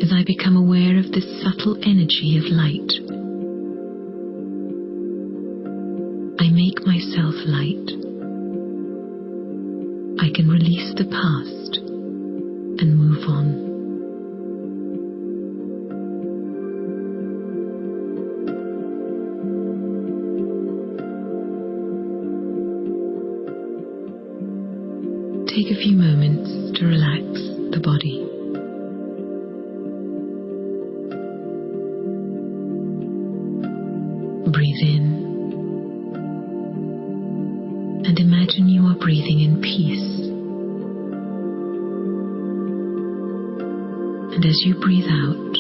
as I become aware of this subtle energy of light. I make myself light. I can release the past and move on. Take a few moments to relax the body. Breathe in and imagine you are breathing in peace. And as you breathe out,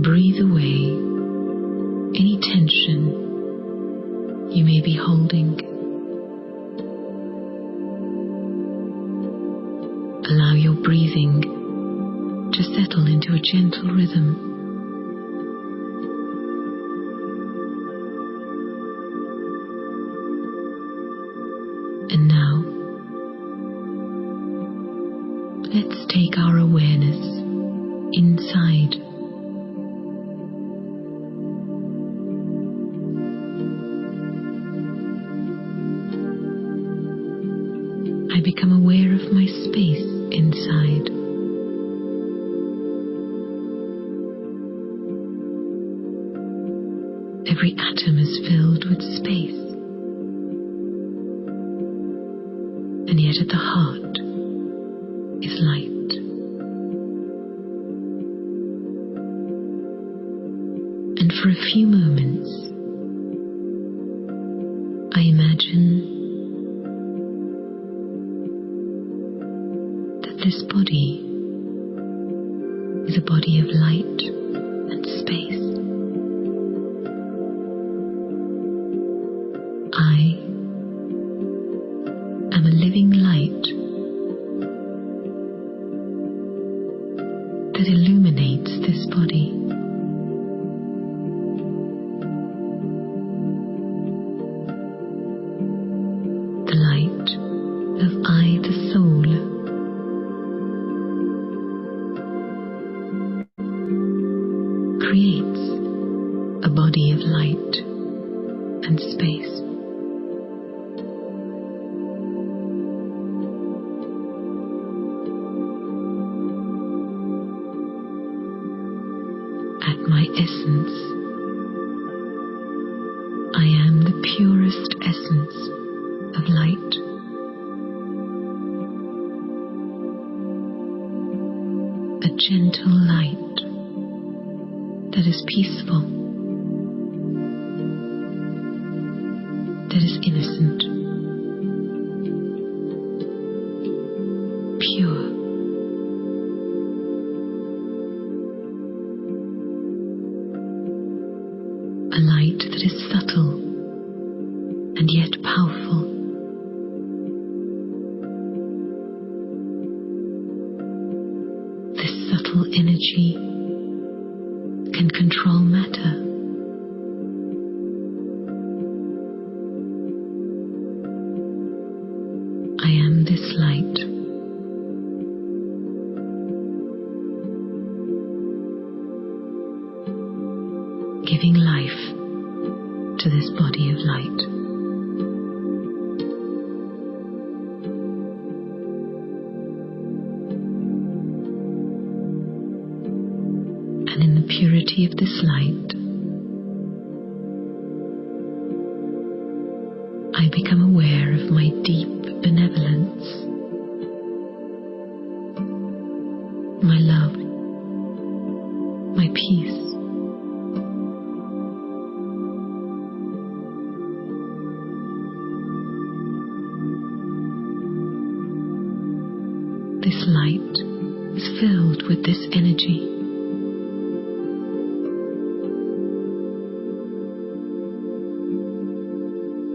breathe away any tension you may be holding. Allow your breathing to settle into a gentle rhythm. And now, let's take our awareness inside. I become aware of my space inside. Every atom is filled with space, and yet at the heart is light. And for a few moments, I imagine this body is a body of light and space. I am a living light that illuminates this body. The light of I, the soul, creates a body of light and space. At my essence, I am the purest essence of light. A gentle light that is peaceful, that is innocent, pure. A light that is subtle and yet powerful. This subtle energy can control matter. I am this light. Giving life to this body of light. And in the purity of this light, I become aware of my deep benevolence, my love, my peace. This light is filled with this energy.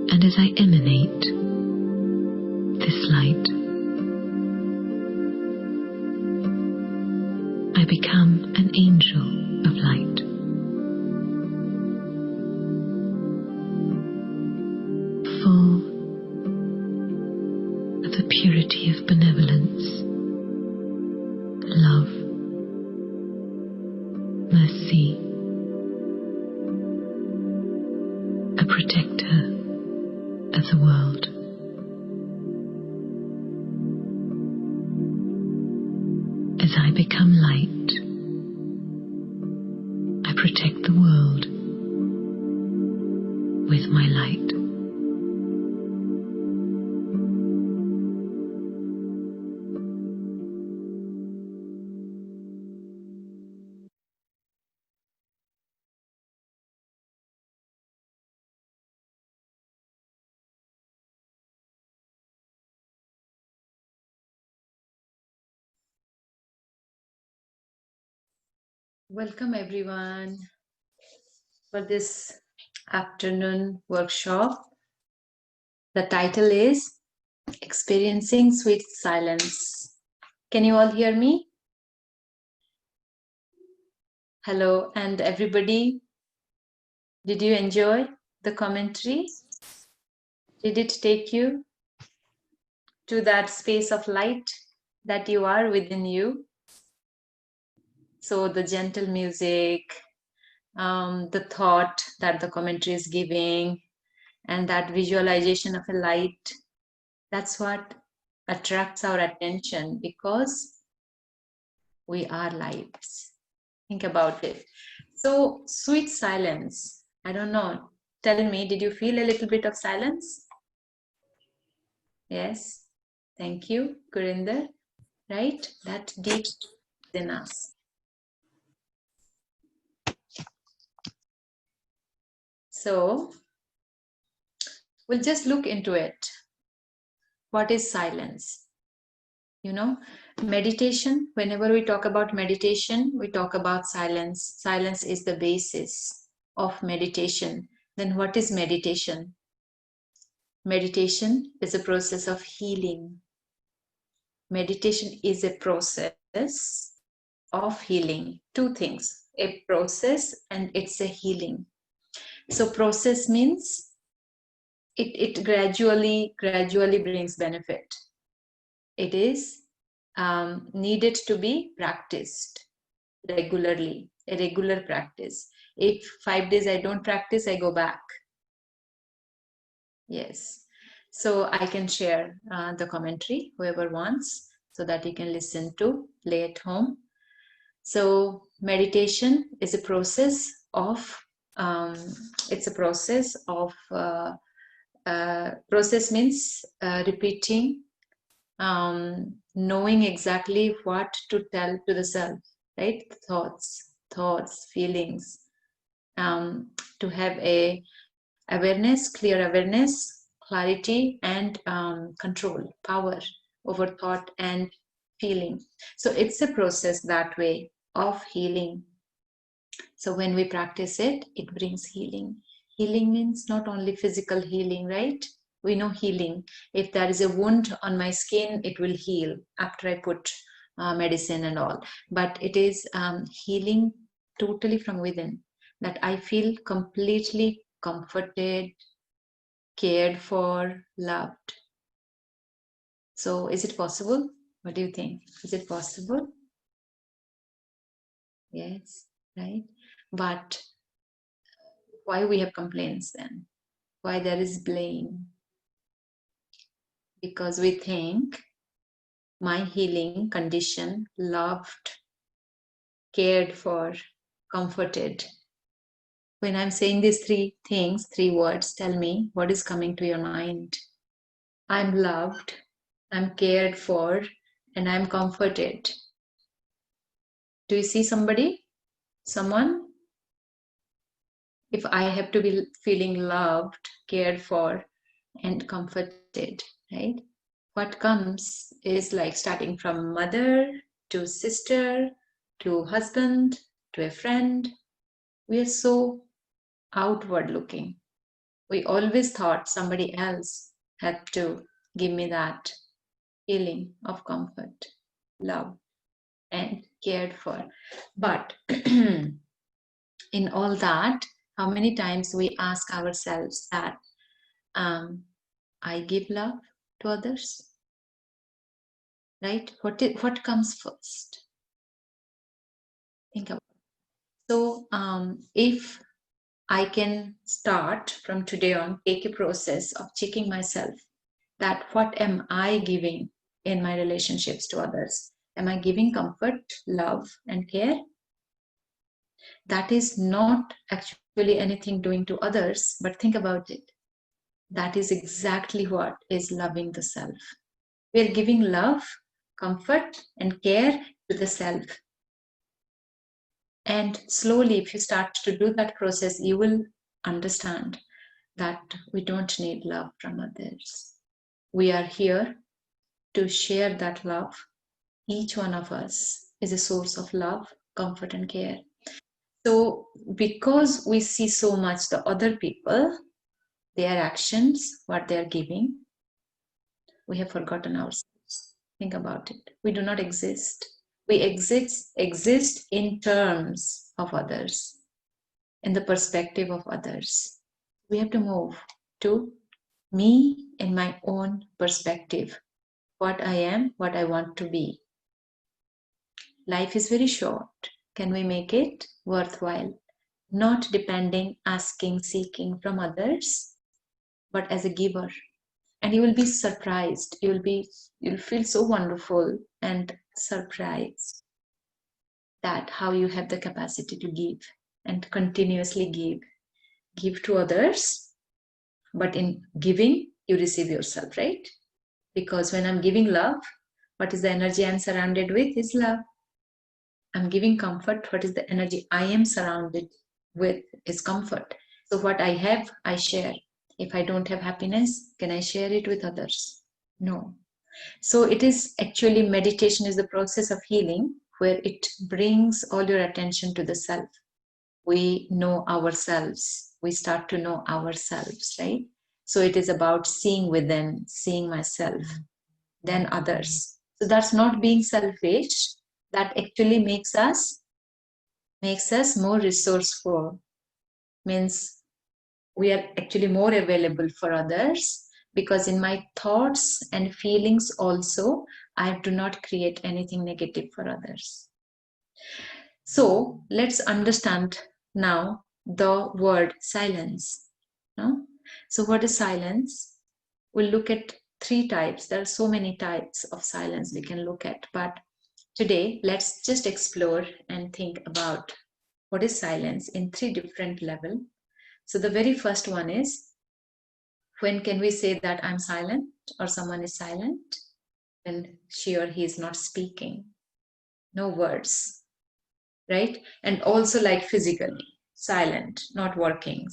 And as I emanate this light, I become an angel of light. Full of the purity of benevolence, love, I become light. I protect the world with my light. Welcome everyone for this afternoon workshop. The title is Experiencing Sweet Silence. Can you all hear me? Hello, and everybody, did you enjoy the commentary? Did it take you to that space of light that you are within you? So the gentle music, the thought that the commentary is giving, and that visualization of a light, that's what attracts our attention because we are lights. Think about it. So, sweet silence. I don't know. Tell me, did you feel a little bit of silence? Yes. Thank you, Gurinder. Right? That deep within us. So, we'll just look into it. What is silence? You know, meditation, whenever we talk about meditation, we talk about silence. Silence is the basis of meditation. Then what is meditation? Meditation is a process of healing. Meditation is a process of healing. Two things, a process and it's a healing. So process means it gradually brings benefit. It is needed to be practiced regularly, a regular practice. If 5 days I don't practice, I go back. Yes. So I can share the commentary, whoever wants, so that you can listen to, play at home. So meditation is a process of, process means repeating, knowing exactly what to tell to the self, right? Thoughts, feelings, to have a awareness, clear awareness, clarity, and control, power over thought and feeling. So it's a process that way of healing. So when we practice it, it brings healing. Healing means not only physical healing, right? We know healing. If there is a wound on my skin, it will heal after I put medicine and all. But it is healing totally from within, that I feel completely comforted, cared for, loved. So is it possible? What do you think? Is it possible? Yes, right? But why we have complaints then? Why there is blame? Because we think my healing condition, loved, cared for, comforted. When I'm saying these three things, three words, tell me what is coming to your mind. I'm loved, I'm cared for, and I'm comforted. Do you see somebody? Someone? If I have to be feeling loved, cared for, and comforted, right? What comes is like starting from mother to sister to husband to a friend. We are so outward looking. We always thought somebody else had to give me that feeling of comfort, love, and cared for. But in all that, how many times we ask ourselves that I give love to others? Right? What comes first? Think about it. So if I can start from today on, take a process of checking myself that what am I giving in my relationships to others? Am I giving comfort, love, and care? That is not actually anything doing to others, but think about it. That is exactly what is loving the self. We are giving love, comfort, and care to the self. And slowly, if you start to do that process, you will understand that we don't need love from others. We are here to share that love. Each one of us is a source of love, comfort, and care. So, because we see so much the other people, their actions, what they are giving, we have forgotten ourselves. Think about it. We do not exist. We exist in terms of others, in the perspective of others. We have to move to me in my own perspective, what I am, what I want to be. Life is very short. Can we make it worthwhile? Not depending, asking, seeking from others, but as a giver. And you will be surprised. You'll feel so wonderful and surprised that how you have the capacity to give and continuously give to others, but in giving you receive yourself, right? Because when I'm giving love, what is the energy I'm surrounded with is love. I'm giving comfort, what is the energy I am surrounded with is comfort. So what I have, I share. If I don't have happiness, can I share it with others? No. So it is actually, meditation is the process of healing where it brings all your attention to the self. We know ourselves. We start to know ourselves, right? So it is about seeing within, seeing myself, then others. So that's not being selfish. That actually makes us more resourceful. Means we are actually more available for others, because in my thoughts and feelings also, I do not create anything negative for others. So let's understand now the word silence. No? So what is silence? We'll look at 3 types. There are so many types of silence we can look at, but today let's just explore and think about what is silence in 3 different levels. So the very first one is, when can we say that I'm silent or someone is silent? When she or he is not speaking, no words, right? And also like physically silent, not working,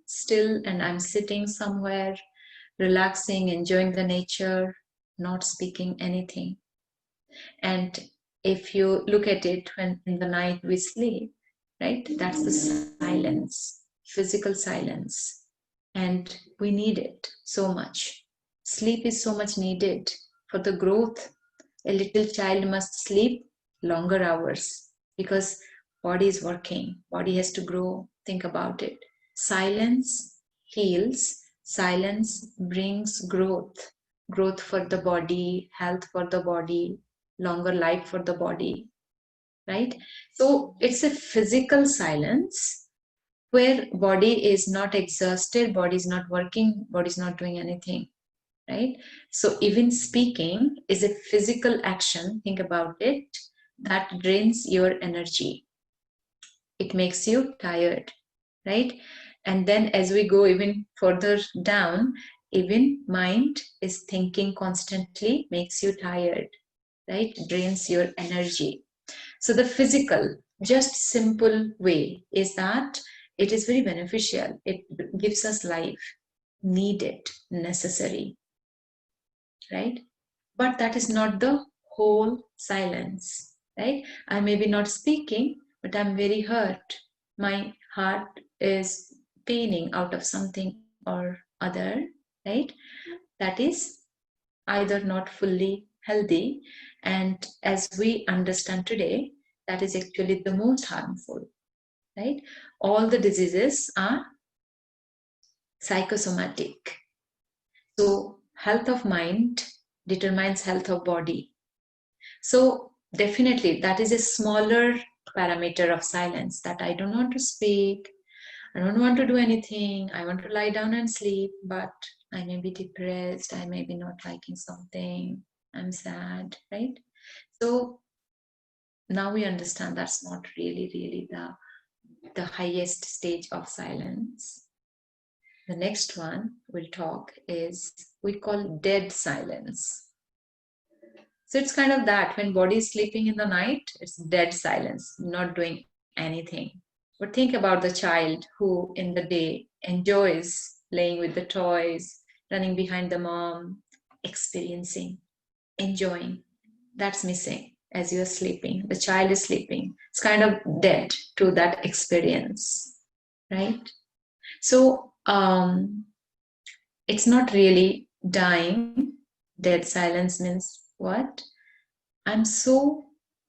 still, and I'm sitting somewhere, relaxing, enjoying the nature, not speaking anything. And if you look at it, when in the night we sleep, right? That's the silence, physical silence. And we need it so much. Sleep is so much needed for the growth. A little child must sleep longer hours because body is working, body has to grow. Think about it. Silence heals, silence brings growth for the body, health for the body, longer life for the body, right? So it's a physical silence where body is not exhausted, body is not working, body is not doing anything, right? So even speaking is a physical action, think about it, that drains your energy. It makes you tired, right? And then as we go even further down, even mind is thinking constantly, makes you tired, right? Drains your energy. So the physical, just simple way is that it is very beneficial. It gives us life, needed, necessary, right? But that is not the whole silence, right? I may be not speaking, but I'm very hurt. My heart is paining out of something or other, right? That is either not fully healthy, and as we understand today, that is actually the most harmful, right? All the diseases are psychosomatic. So health of mind determines health of body. So definitely that is a smaller parameter of silence, that I don't want to speak, I don't want to do anything, I want to lie down and sleep, but I may be depressed, I may be not liking something, I'm sad, right? So now we understand that's not really the highest stage of silence. The next one we'll talk is we call dead silence. So it's kind of that when body is sleeping in the night, it's dead silence, not doing anything. But think about the child who in the day enjoys playing with the toys, running behind the mom, experiencing, enjoying. That's missing as you're sleeping. The child is sleeping. It's kind of dead to that experience, right? So it's not really dying. Dead silence means what? I'm so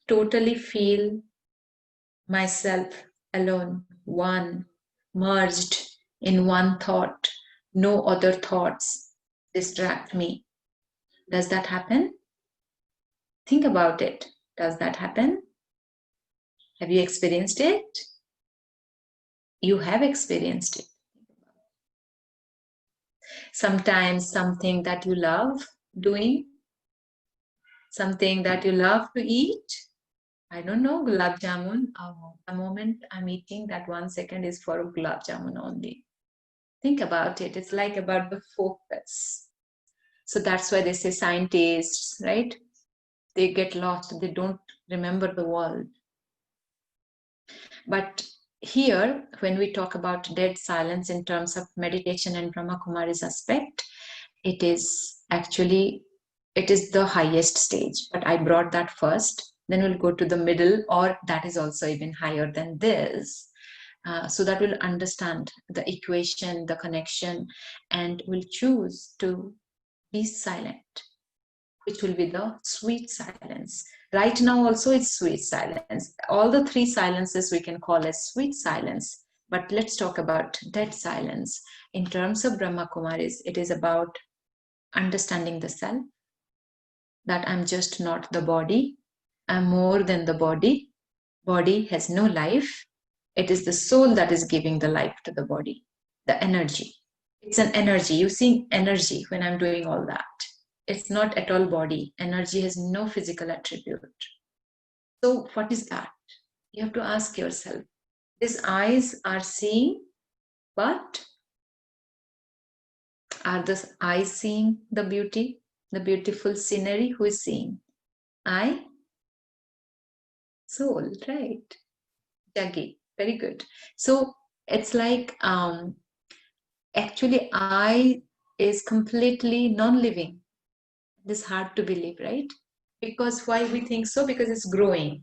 totally feel myself alone, one, merged in one thought. No other thoughts distract me. Does that happen? Think about it. Does that happen? Have you experienced it? You have experienced it. Sometimes something that you love doing, something that you love to eat. I don't know, gulab jamun. The moment I'm eating, that 1 second is for gulab jamun only. Think about it. It's like about the focus. So that's why they say scientists, right? They get lost. They don't remember the world. But here, when we talk about dead silence in terms of meditation and Brahma Kumari's aspect, it is actually, it is the highest stage. But I brought that first. Then we'll go to the middle, or that is also even higher than this. So that we'll understand the equation, the connection, and we'll choose to be silent, which will be the sweet silence. Right now also it's sweet silence. All the three silences we can call as sweet silence. But let's talk about dead silence. In terms of Brahma Kumaris, it is about understanding the self, that I'm just not the body. I'm more than the body. Body has no life. It is the soul that is giving the life to the body, the energy. It's an energy. You see energy when I'm doing all that. It's not at all body. Energy has no physical attribute. So what is that? You have to ask yourself. These eyes are seeing, but are the eyes seeing the beauty, the beautiful scenery? Who is seeing? I? Soul, right? Jaggi, very good. So it's like actually I is completely non-living. This is hard to believe, right? Because why we think so? Because it's growing.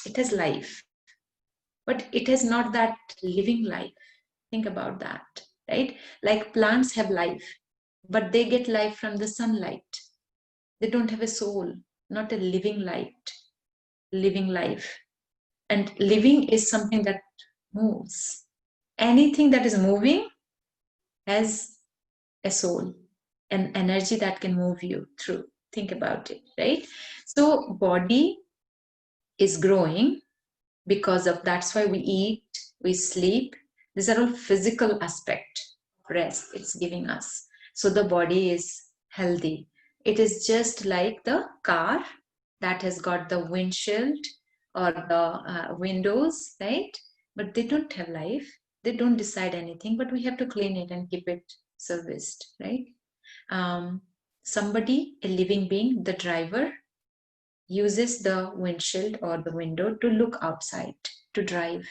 It has life. But it has not that living life. Think about that, right? Like plants have life, but they get life from the sunlight. They don't have a soul, not a living light, living life. And living is something that moves. Anything that is moving has a soul, an energy that can move you through. Think about it, right? So body is growing because of that's why we eat, we sleep. These are all physical aspect of rest it's giving us. So the body is healthy. It is just like the car that has got the windshield or the windows, right? But they don't have life. They don't decide anything, but we have to clean it and keep it serviced, right? Somebody, a living being, the driver, uses the windshield or the window to look outside, to drive,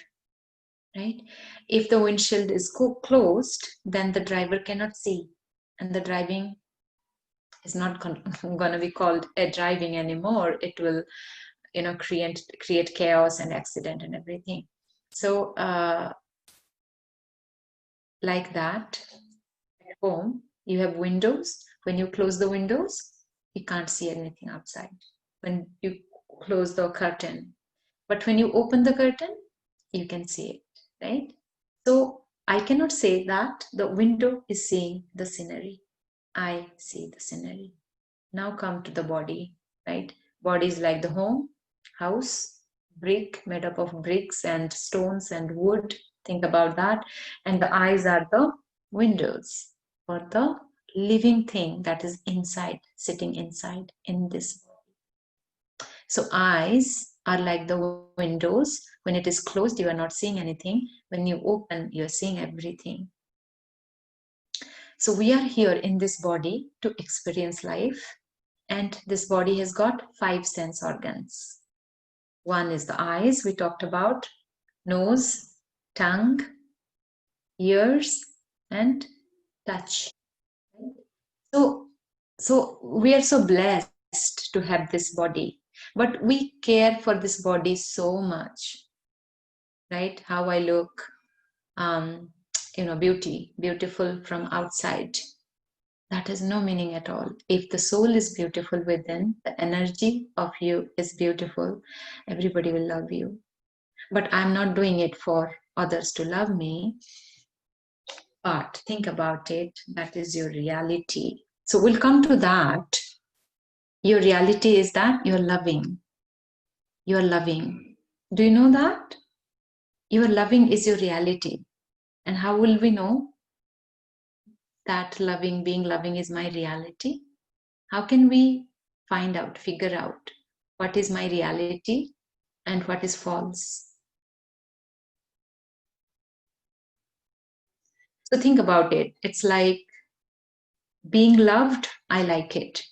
right? If the windshield is closed, then the driver cannot see, and the driving is not going to be called a driving anymore. It will, create chaos and accident and everything. So like that, at home, you have windows. When you close the windows, you can't see anything outside. When you close the curtain, but when you open the curtain, you can see it, right? So I cannot say that the window is seeing the scenery. I see the scenery. Now come to the body, right? Body is like the home, house, brick made up of bricks and stones and wood. Think about that. And the eyes are the windows for the living thing that is inside, sitting inside in this body. So eyes are like the windows. When it is closed, you are not seeing anything. When you open, you're seeing everything. So we are here in this body to experience life, and this body has got 5 sense organs. One is the eyes, we talked about, nose, tongue, ears, and touch. So we are so blessed to have this body, but we care for this body so much, right? How I look, beautiful from outside. That has no meaning at all. If the soul is beautiful within, the energy of you is beautiful, everybody will love you. But I'm not doing it for others to love me. But think about it, that is your reality. So we'll come to that. Your reality is that you're loving. You're loving. Do you know that? Your loving is your reality. And how will we know that being loving is my reality? How can we find out, figure out what is my reality and what is false? So think about it. It's like being loved, I like it.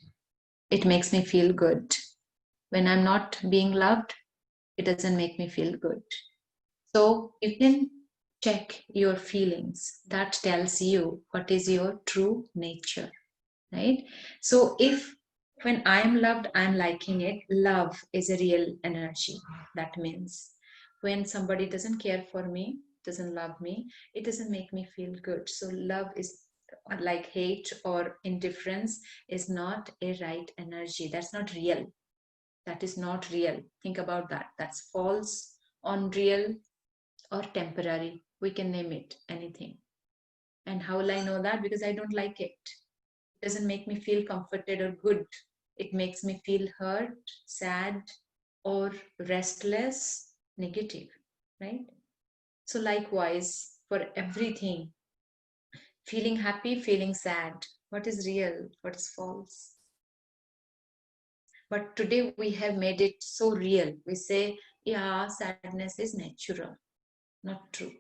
It makes me feel good. When I'm not being loved, it doesn't make me feel good. So you can check your feelings. That tells you what is your true nature, right? So if when I'm loved, I'm liking it, love is a real energy. That means when somebody doesn't care for me, doesn't love me, it doesn't make me feel good. So love is like hate or indifference is not a right energy. That's not real. That is not real. Think about that. That's false, unreal, or temporary. We can name it anything. And how will I know that? Because I don't like it. It doesn't make me feel comforted or good. It makes me feel hurt, sad, or restless, negative, right? So likewise, for everything, feeling happy, feeling sad, what is real, what is false? But today we have made it so real. We say, yeah, sadness is natural. Not true.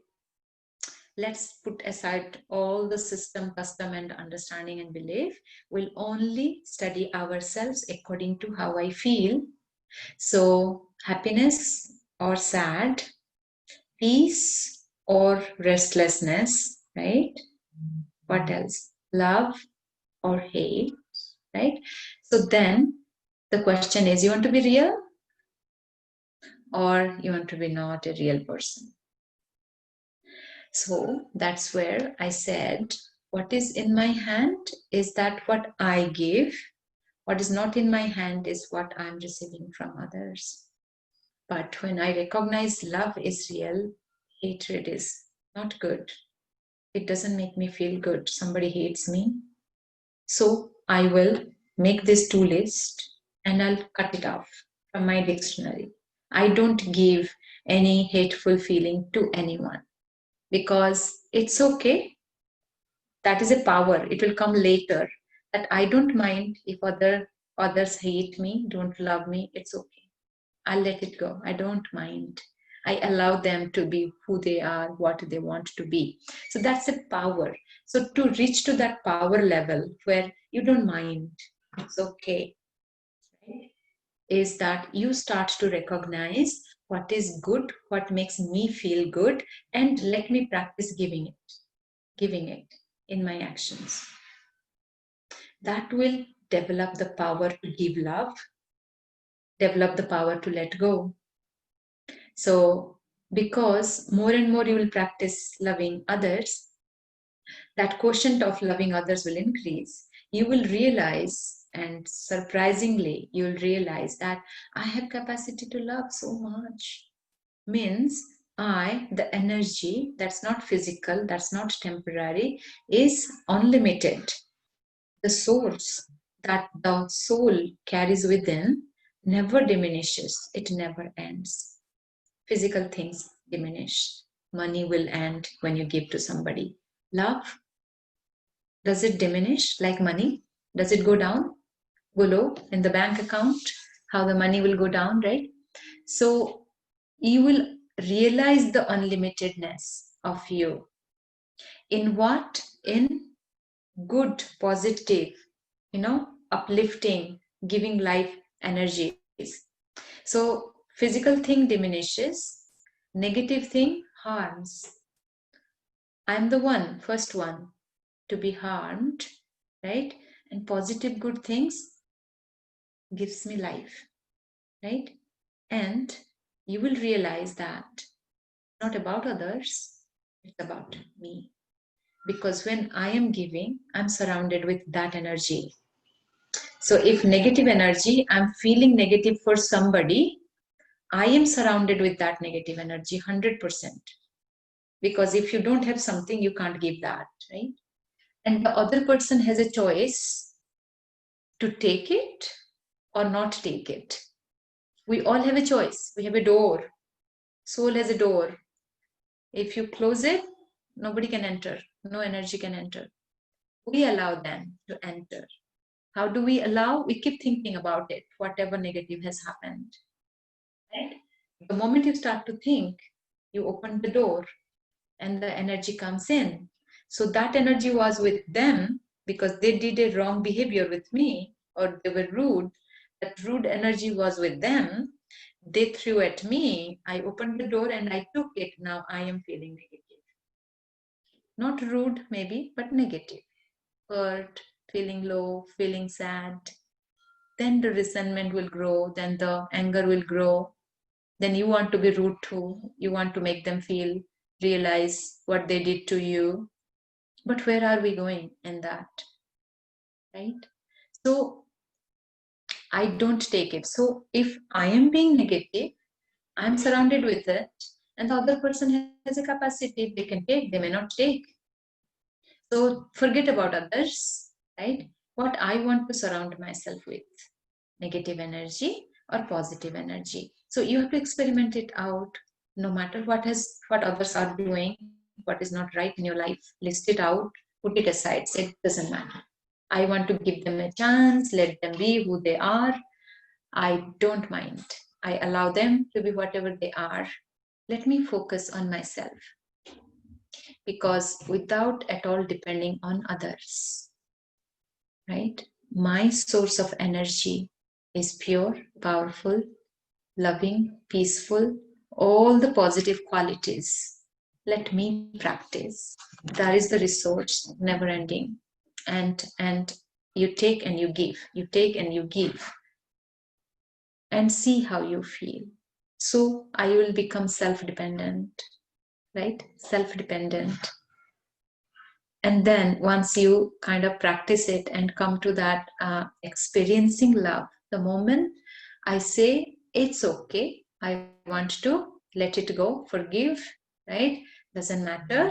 Let's put aside all the system, custom, and understanding and belief. We'll only study ourselves according to how I feel. So, happiness or sad, peace or restlessness, right? What else? Love or hate, right? So, then the question is, you want to be real or you want to be not a real person? So that's where I said, what is in my hand is that what I give. What is not in my hand is what I'm receiving from others. But when I recognize love is real, hatred is not good. It doesn't make me feel good. Somebody hates me. So I will make this to list and I'll cut it off from my dictionary. I don't give any hateful feeling to anyone because it's okay. That is a power. It will come later. That I don't mind if others hate me, don't love me. It's okay. I'll let it go. I don't mind. I allow them to be who they are, what they want to be. So that's a power. So to reach to that power level where you don't mind, it's okay, right? Is that you start to recognize what is good, what makes me feel good, and let me practice giving it in my actions. That will develop the power to give love, develop the power to let go. So, because more and more you will practice loving others, that quotient of loving others will increase. You will realize, and surprisingly, you will realize that I have capacity to love so much. Means the energy that's not physical, that's not temporary, is unlimited. The source that the soul carries within never diminishes, it never ends. Physical things diminish. Money will end when you give to somebody. Love, does it diminish like money? Does it go down, go low in the bank account? how the money will go down, right? So you will realize the unlimitedness of you. In what? In good, positive, uplifting, giving life energies. So physical thing diminishes, negative thing harms. I'm the first one to be harmed, right? And positive good things gives me life, right? And you will realize that not about others, it's about me. Because when I am giving, I'm surrounded with that energy. So if negative energy, I'm feeling negative for somebody, I am surrounded with that negative energy 100%. Because if you don't have something, you can't give that, right? And the other person has a choice to take it or not take it. We all have a choice. We have a door. Soul has a door. If you close it, nobody can enter. No energy can enter. We allow them to enter. How do we allow? We keep thinking about it, whatever negative has happened. Right? The moment you start to think, you open the door and the energy comes in. So that energy was with them because they did a wrong behavior with me or they were rude. That rude energy was with them. They threw at me. I opened the door and I took it. Now I am feeling negative. Not rude, maybe, but negative. Hurt, feeling low, feeling sad. Then the resentment will grow. Then the anger will grow. Then you want to be rude too. You want to make them realize what they did to you. But where are we going in that? Right? So I don't take it. So if I am being negative, I'm surrounded with it, and the other person has a capacity. They can take, they may not take. So forget about others, right? What I want to surround myself with, negative energy or positive energy. So you have to experiment it out, no matter what others are doing, what is not right in your life, list it out, put it aside, say it doesn't matter. I want to give them a chance, let them be who they are. I don't mind. I allow them to be whatever they are. Let me focus on myself. Because without at all depending on others, right? My source of energy is pure, powerful, loving, peaceful, all the positive qualities. Let me practice. That is the resource, never ending. And you take and you give. You take and you give. And see how you feel. So I will become self-dependent, right? Self-dependent. And then once you kind of practice it and come to that experiencing love, the moment I say, it's okay, I want to let it go, forgive, right? Doesn't matter.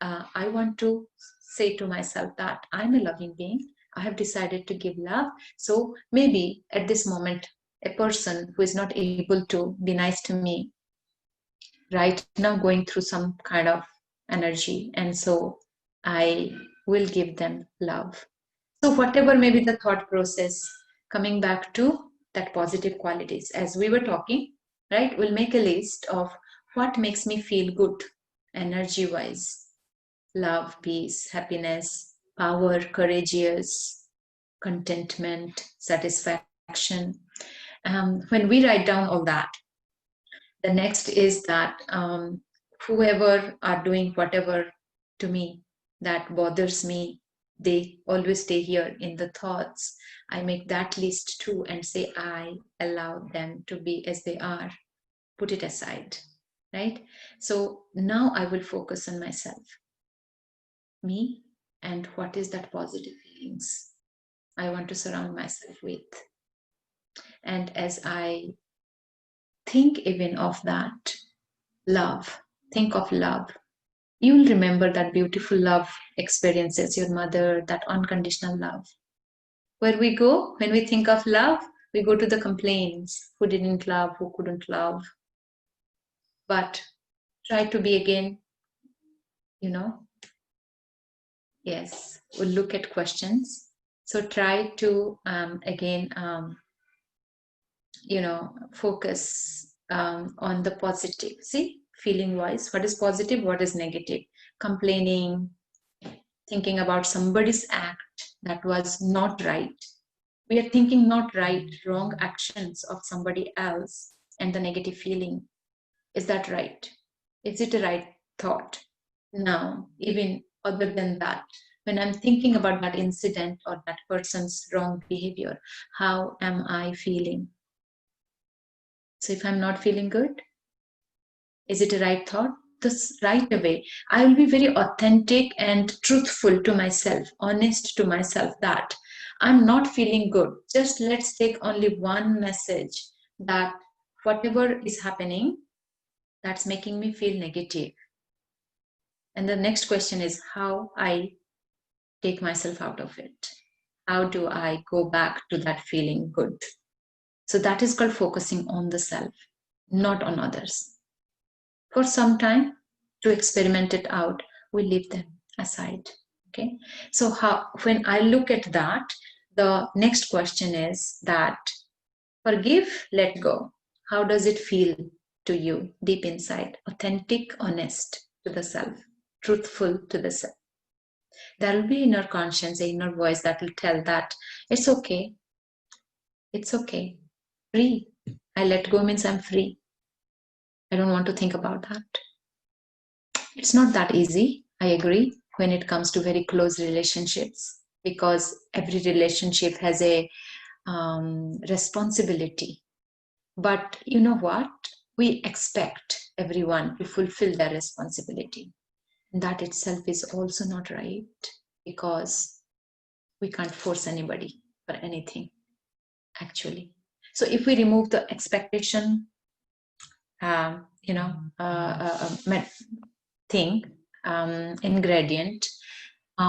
I want to say to myself that I'm a loving being. I have decided to give love. So maybe at this moment, a person who is not able to be nice to me right now going through some kind of energy. And so I will give them love. So whatever may be the thought process, coming back to that positive qualities, as we were talking, right? We'll make a list of what makes me feel good energy-wise. Love, peace, happiness, power, courageous, contentment, satisfaction. When we write down all that, the next is that whoever are doing whatever to me that bothers me, they always stay here in the thoughts. I make that list too and say, I allow them to be as they are. Put it aside, right? So now I will focus on myself, me, and what is that positive feelings I want to surround myself with. And as I think even of that love, think of love, you'll remember that beautiful love experiences, your mother, that unconditional love. Where we go, when we think of love, we go to the complaints, who didn't love, who couldn't love. But try to be again, yes, we'll look at questions. So try to, again, focus on the positive. See, feeling wise, what is positive, what is negative? Complaining, thinking about somebody's act that was not right. We are thinking not right, wrong actions of somebody else and the negative feeling. Is that right? Is it a right thought? No, even other than that, when I'm thinking about that incident or that person's wrong behavior, how am I feeling? So if I'm not feeling good, is it a right thought? This right away, I will be very authentic and truthful to myself, honest to myself that I'm not feeling good. Just let's take only one message that whatever is happening, that's making me feel negative. And the next question is how I take myself out of it. How do I go back to that feeling good? So that is called focusing on the self, not on others. For some time to experiment it out, we leave them aside. Okay. So when I look at that, the next question is that forgive, let go. How does it feel to you deep inside? Authentic, honest to the self, truthful to the self. There will be inner conscience, inner voice that will tell that it's okay. It's okay. Free. I let go means I'm free. I don't want to think about that. It's not that easy, I agree, when it comes to very close relationships, because every relationship has a responsibility. But you know what? We expect everyone to fulfill their responsibility. And that itself is also not right, because we can't force anybody for anything, actually. So if we remove the expectation, thing, ingredient,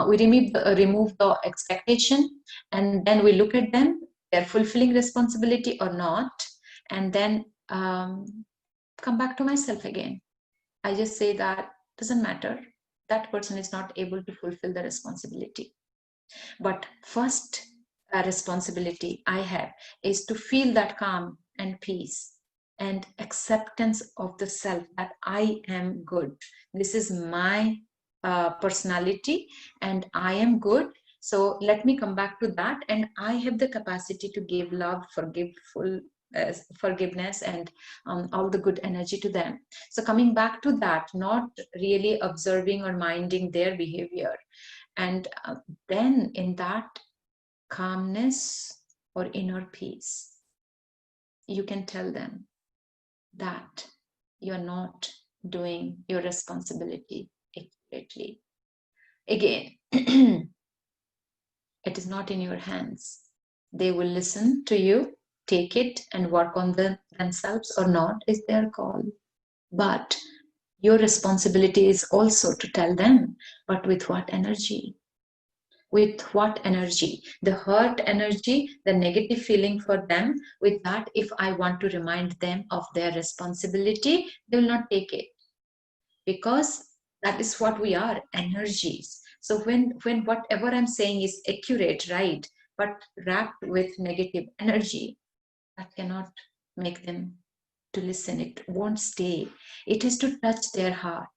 we remove the expectation, and then we look at them, they're fulfilling responsibility or not, and then come back to myself again. I just say that doesn't matter, that person is not able to fulfill the responsibility. But first responsibility I have is to feel that calm and peace and acceptance of the self, that I am good. This is my personality and I am good. So let me come back to that, and I have the capacity to give love, forgiveness, and all the good energy to them. So coming back to that, not really observing or minding their behavior, and then in that calmness or inner peace, you can tell them that you're not doing your responsibility accurately. Again, it is not in your hands. They will listen to you, take it and work on themselves or not is their call. But your responsibility is also to tell them, but with what energy? With what energy? The hurt energy, the negative feeling for them, with that, if I want to remind them of their responsibility, they will not take it, because that is what we are, energies. So when whatever I'm saying is accurate, right, but wrapped with negative energy, that cannot make them to listen. It won't stay. It has to touch their heart.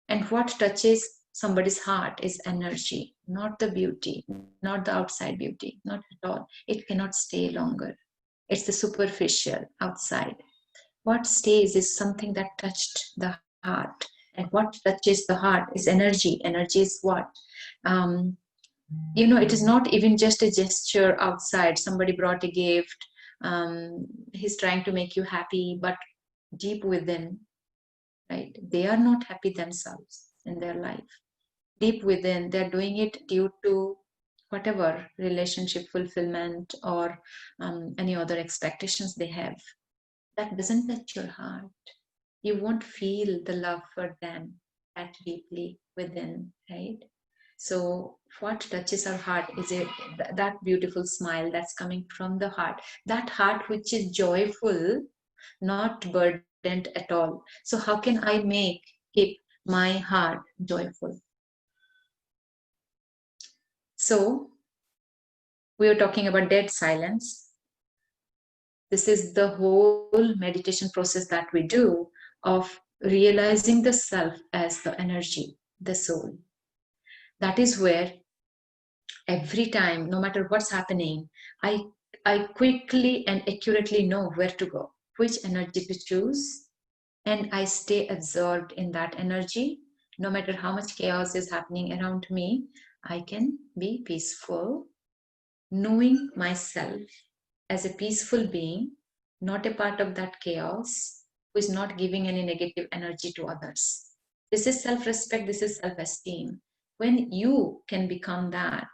And what touches somebody's heart is energy, not the beauty, not the outside beauty, not at all. It cannot stay longer. It's the superficial outside. What stays is something that touched the heart. And what touches the heart is energy. Energy is what? It is not even just a gesture outside. Somebody brought a gift. He's trying to make you happy, but deep within, right, they are not happy themselves in their life. Deep within, they're doing it due to whatever relationship fulfillment or any other expectations they have. That doesn't touch your heart. You won't feel the love for them that deeply within, right? So what touches our heart is that beautiful smile that's coming from the heart, that heart which is joyful, not burdened at all. So how can I keep my heart joyful? So we were talking about dead silence. This is the whole meditation process that we do of realizing the self as the energy, the soul. That is where every time, no matter what's happening, I quickly and accurately know where to go, which energy to choose, and I stay absorbed in that energy. No matter how much chaos is happening around me, I can be peaceful, knowing myself as a peaceful being, not a part of that chaos, who is not giving any negative energy to others. This is self-respect, this is self-esteem. When you can become that,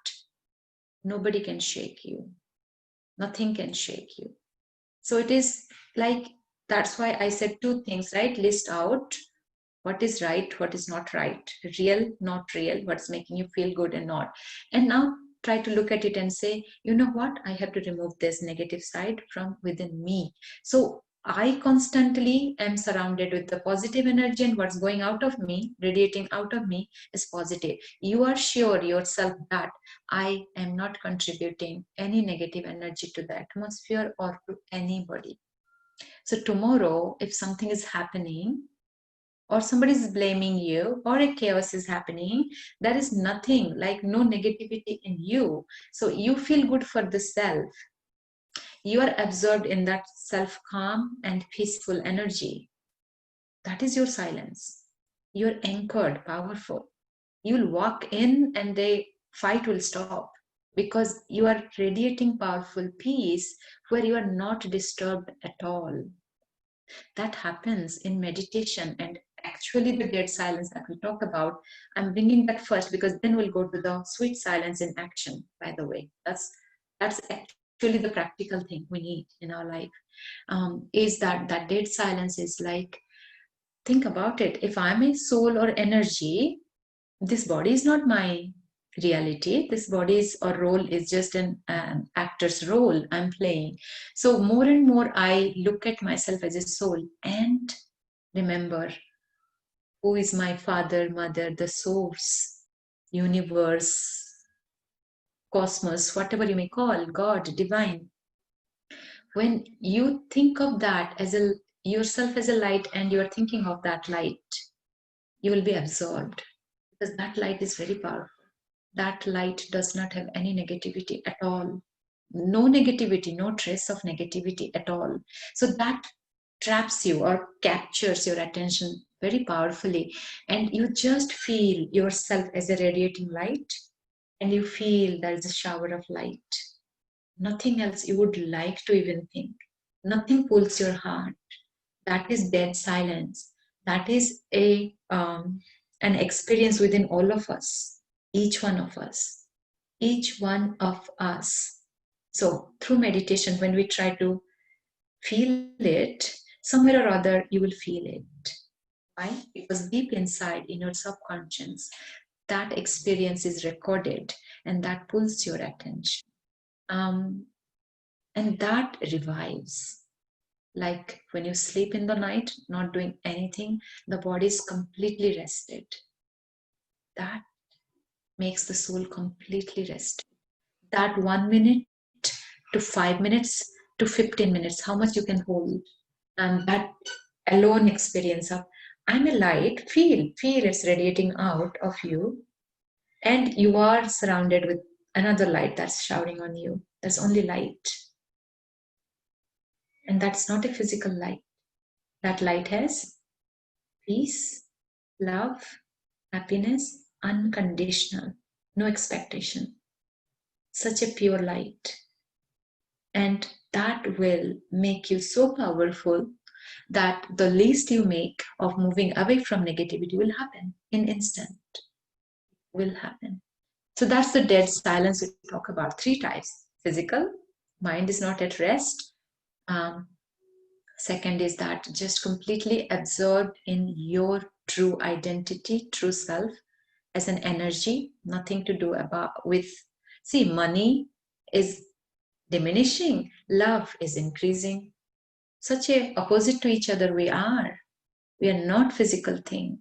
nobody can shake you. Nothing can shake you. So it is like, that's why I said two things, right? List out what is right, what is not right, real, not real, what's making you feel good and not. And now try to look at it and say, you know what, I have to remove this negative side from within me. So I constantly am surrounded with the positive energy, and what's going out of me, radiating out of me, is positive. You are sure yourself that I am not contributing any negative energy to the atmosphere or to anybody. So tomorrow, if something is happening, or somebody is blaming you, or a chaos is happening, there is nothing, like no negativity in you. So you feel good for the self. You are absorbed in that self calm and peaceful energy. That is your silence. You're anchored, powerful. You'll walk in and the fight will stop, because you are radiating powerful peace where you are not disturbed at all. That happens in meditation, and actually the dead silence that we talk about, I'm bringing that first because then we'll go to the sweet silence in action. By the way, that's actually the practical thing we need in our life. Is that dead silence is like, think about it, if I'm a soul or energy, this body is not my reality. This body's or role is just an actor's role I'm playing. So more and more I look at myself as a soul and remember who is my father, mother, the source, universe, cosmos, whatever you may call, God, divine. When you think of that as yourself as a light, and you're thinking of that light, you will be absorbed, because that light is very powerful. That light does not have any negativity at all. No negativity, no trace of negativity at all. So that traps you or captures your attention very powerfully. And you just feel yourself as a radiating light, and you feel there is a shower of light. Nothing else you would like to even think. Nothing pulls your heart. That is dead silence. That is an experience within all of us, each one of us, each one of us. So through meditation, when we try to feel it, somewhere or other, you will feel it. Why? Because deep inside in your subconscious, that experience is recorded, and that pulls your attention. And that revives. Like when you sleep in the night, not doing anything, the body is completely rested. That makes the soul completely rested. That 1 minute to 5 minutes to 15 minutes, how much you can hold. And that alone experience of, I'm a light, feel it's radiating out of you. And you are surrounded with another light that's shouting on you. There's only light. And that's not a physical light. That light has peace, love, happiness, unconditional, no expectation. Such a pure light. And that will make you so powerful that the least you make of moving away from negativity will happen in instant. Will happen. So that's the dead silence we talk about. 3 types. Physical, mind is not at rest. Second is that just completely absorbed in your true identity, true self, as an energy, nothing to do with, see, money is diminishing, love is increasing. Such a opposite to each other we are. We are not physical thing.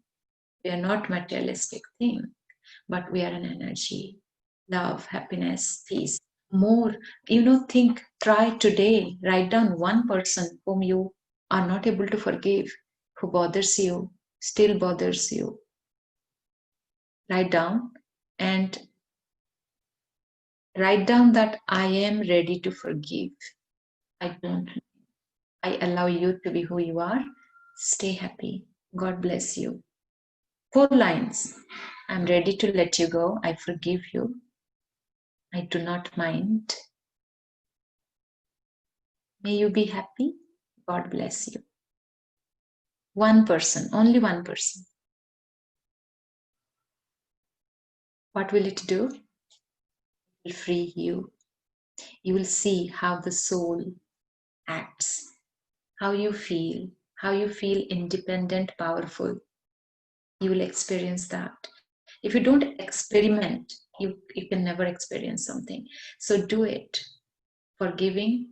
We are not materialistic thing, but we are an energy, love, happiness, peace. more, try today, write down one person whom you are not able to forgive, who bothers you, still bothers you. Write down and write down that I am ready to forgive. I allow you to be who you are. Stay happy. God bless you. 4 lines. I'm ready to let you go. I forgive you. I do not mind. May you be happy. God bless you. One person, only one person. What will it do? It will free you. You will see how the soul acts, how you feel independent, powerful. You will experience that. If you don't experiment, you can never experience something. So do it. Forgiving,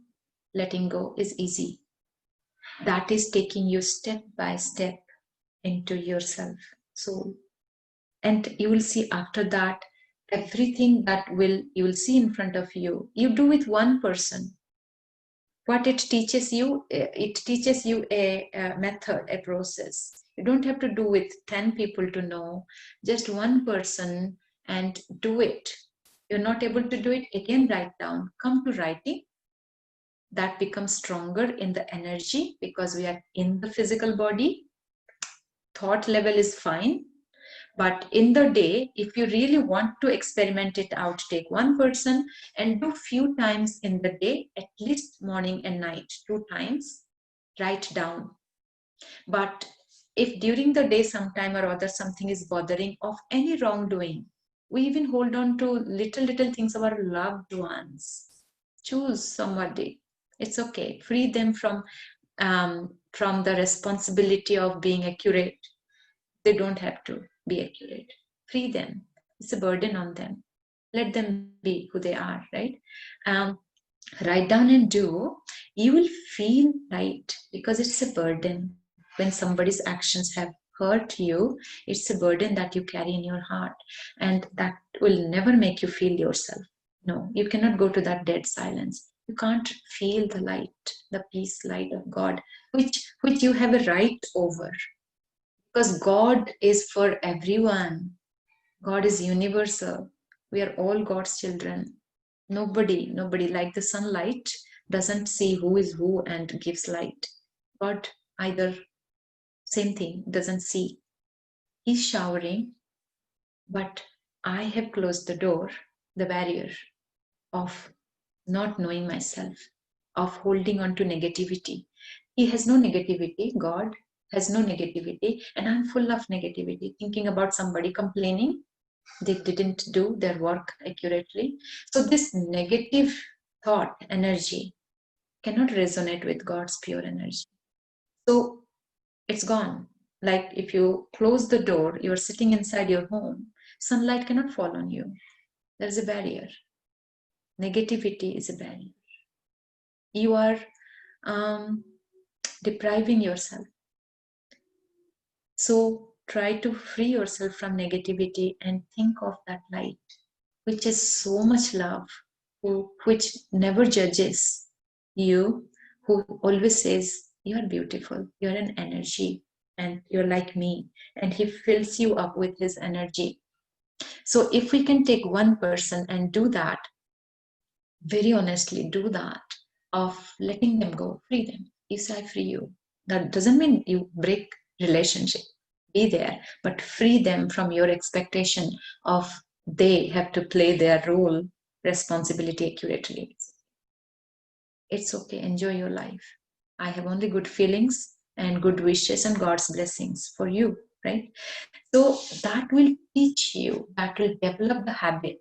letting go is easy. That is taking you step by step into yourself, soul. And you will see after that, everything that you will see in front of you. You do with one person. What it teaches you a method, a process. You don't have to do with 10 people to know, just one person, and do it. You're not able to do it, again write down, come to writing. That becomes stronger in the energy because we are in the physical body. Thought level is fine, but in the day, if you really want to experiment it out, take one person and do few times in the day, at least morning and night, 2 times, write down. But if during the day sometime or other something is bothering of any wrongdoing, we even hold on to little things of our loved ones. Choose somebody. It's okay. Free them from the responsibility of being accurate. They don't have to be accurate. Free them. It's a burden on them. Let them be who they are, right? Write down and do. You will feel right because it's a burden. When somebody's actions have hurt you, it's a burden that you carry in your heart, and that will never make you feel yourself. No, you cannot go to that dead silence. You can't feel the light, the peace light of God, which you have a right over. Because God is for everyone. God is universal. We are all God's children. Nobody, like the sunlight, doesn't see who is who and gives light. God either, same thing, doesn't see. He's showering, but I have closed the door, the barrier of not knowing myself, of holding on to negativity. He has no negativity. God has no negativity, and I'm full of negativity, thinking about somebody complaining they didn't do their work accurately. So this negative thought energy cannot resonate with God's pure energy. So it's gone. Like if you close the door, you're sitting inside your home, sunlight cannot fall on you. There's a barrier. Negativity is a barrier. You are depriving yourself. So try to free yourself from negativity and think of that light, which is so much love, which never judges you, who always says, you are beautiful, you're an energy, and you're like me. And he fills you up with his energy. So if we can take one person and do that, very honestly, do that, of letting them go, free them. You say, I free you. That doesn't mean you break relationship. Be there, but free them from your expectation of they have to play their role, responsibility accurately. It's okay. Enjoy your life. I have only good feelings and good wishes and God's blessings for you, right? So that will teach you, that will develop the habit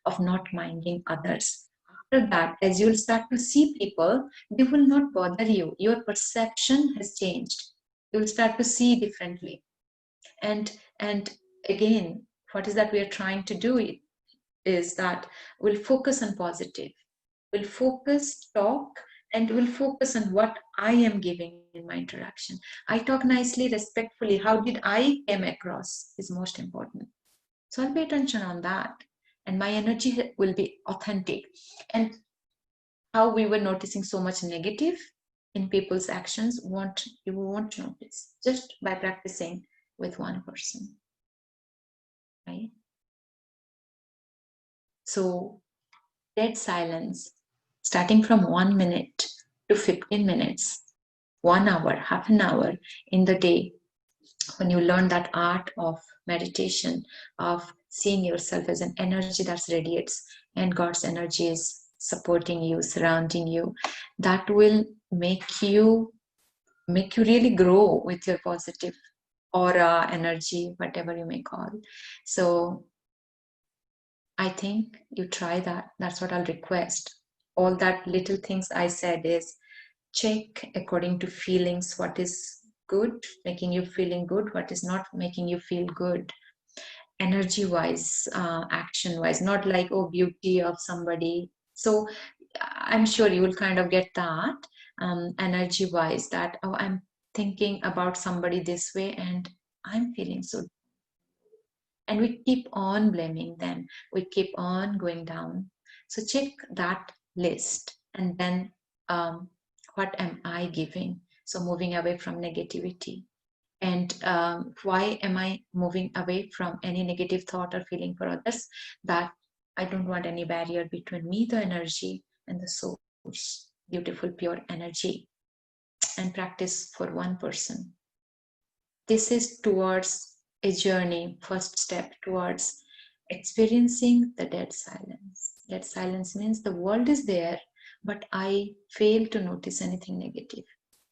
of not minding others. After that, as you'll start to see people, they will not bother you. Your perception has changed. You'll start to see differently. And again, what is that we are trying to do is that we'll focus on positive. We'll focus, talk, and we'll focus on what I am giving in my interaction. I talk nicely, respectfully. How did I came across is most important. So I'll pay attention on that. and my energy will be authentic. And how we were noticing so much negative in people's actions, you won't notice just by practicing with one person, right? So dead silence, starting from 1 minute to 15 minutes, 1 hour, half an hour in the day, when you learn that art of meditation, of seeing yourself as an energy that radiates and God's energy is supporting you, surrounding you, that will make you really grow with your positive aura, energy, whatever you may call. So I think you try that. That's what I'll request. All that little things I said is check according to feelings, what is good, making you feeling good, what is not making you feel good, energy wise, action wise, not like, oh, beauty of somebody. So I'm sure you will kind of get that energy wise, that, oh, I'm thinking about somebody this way and I'm feeling so, and we keep on blaming them, we keep on going down. So check that list, and then what am I giving? So moving away from negativity. And why am I moving away from any negative thought or feeling for others? That I don't want any barrier between me, the energy, and the source, beautiful, pure energy. And practice for one person. This is towards a journey, first step towards experiencing the dead silence. Dead silence means the world is there, but I fail to notice anything negative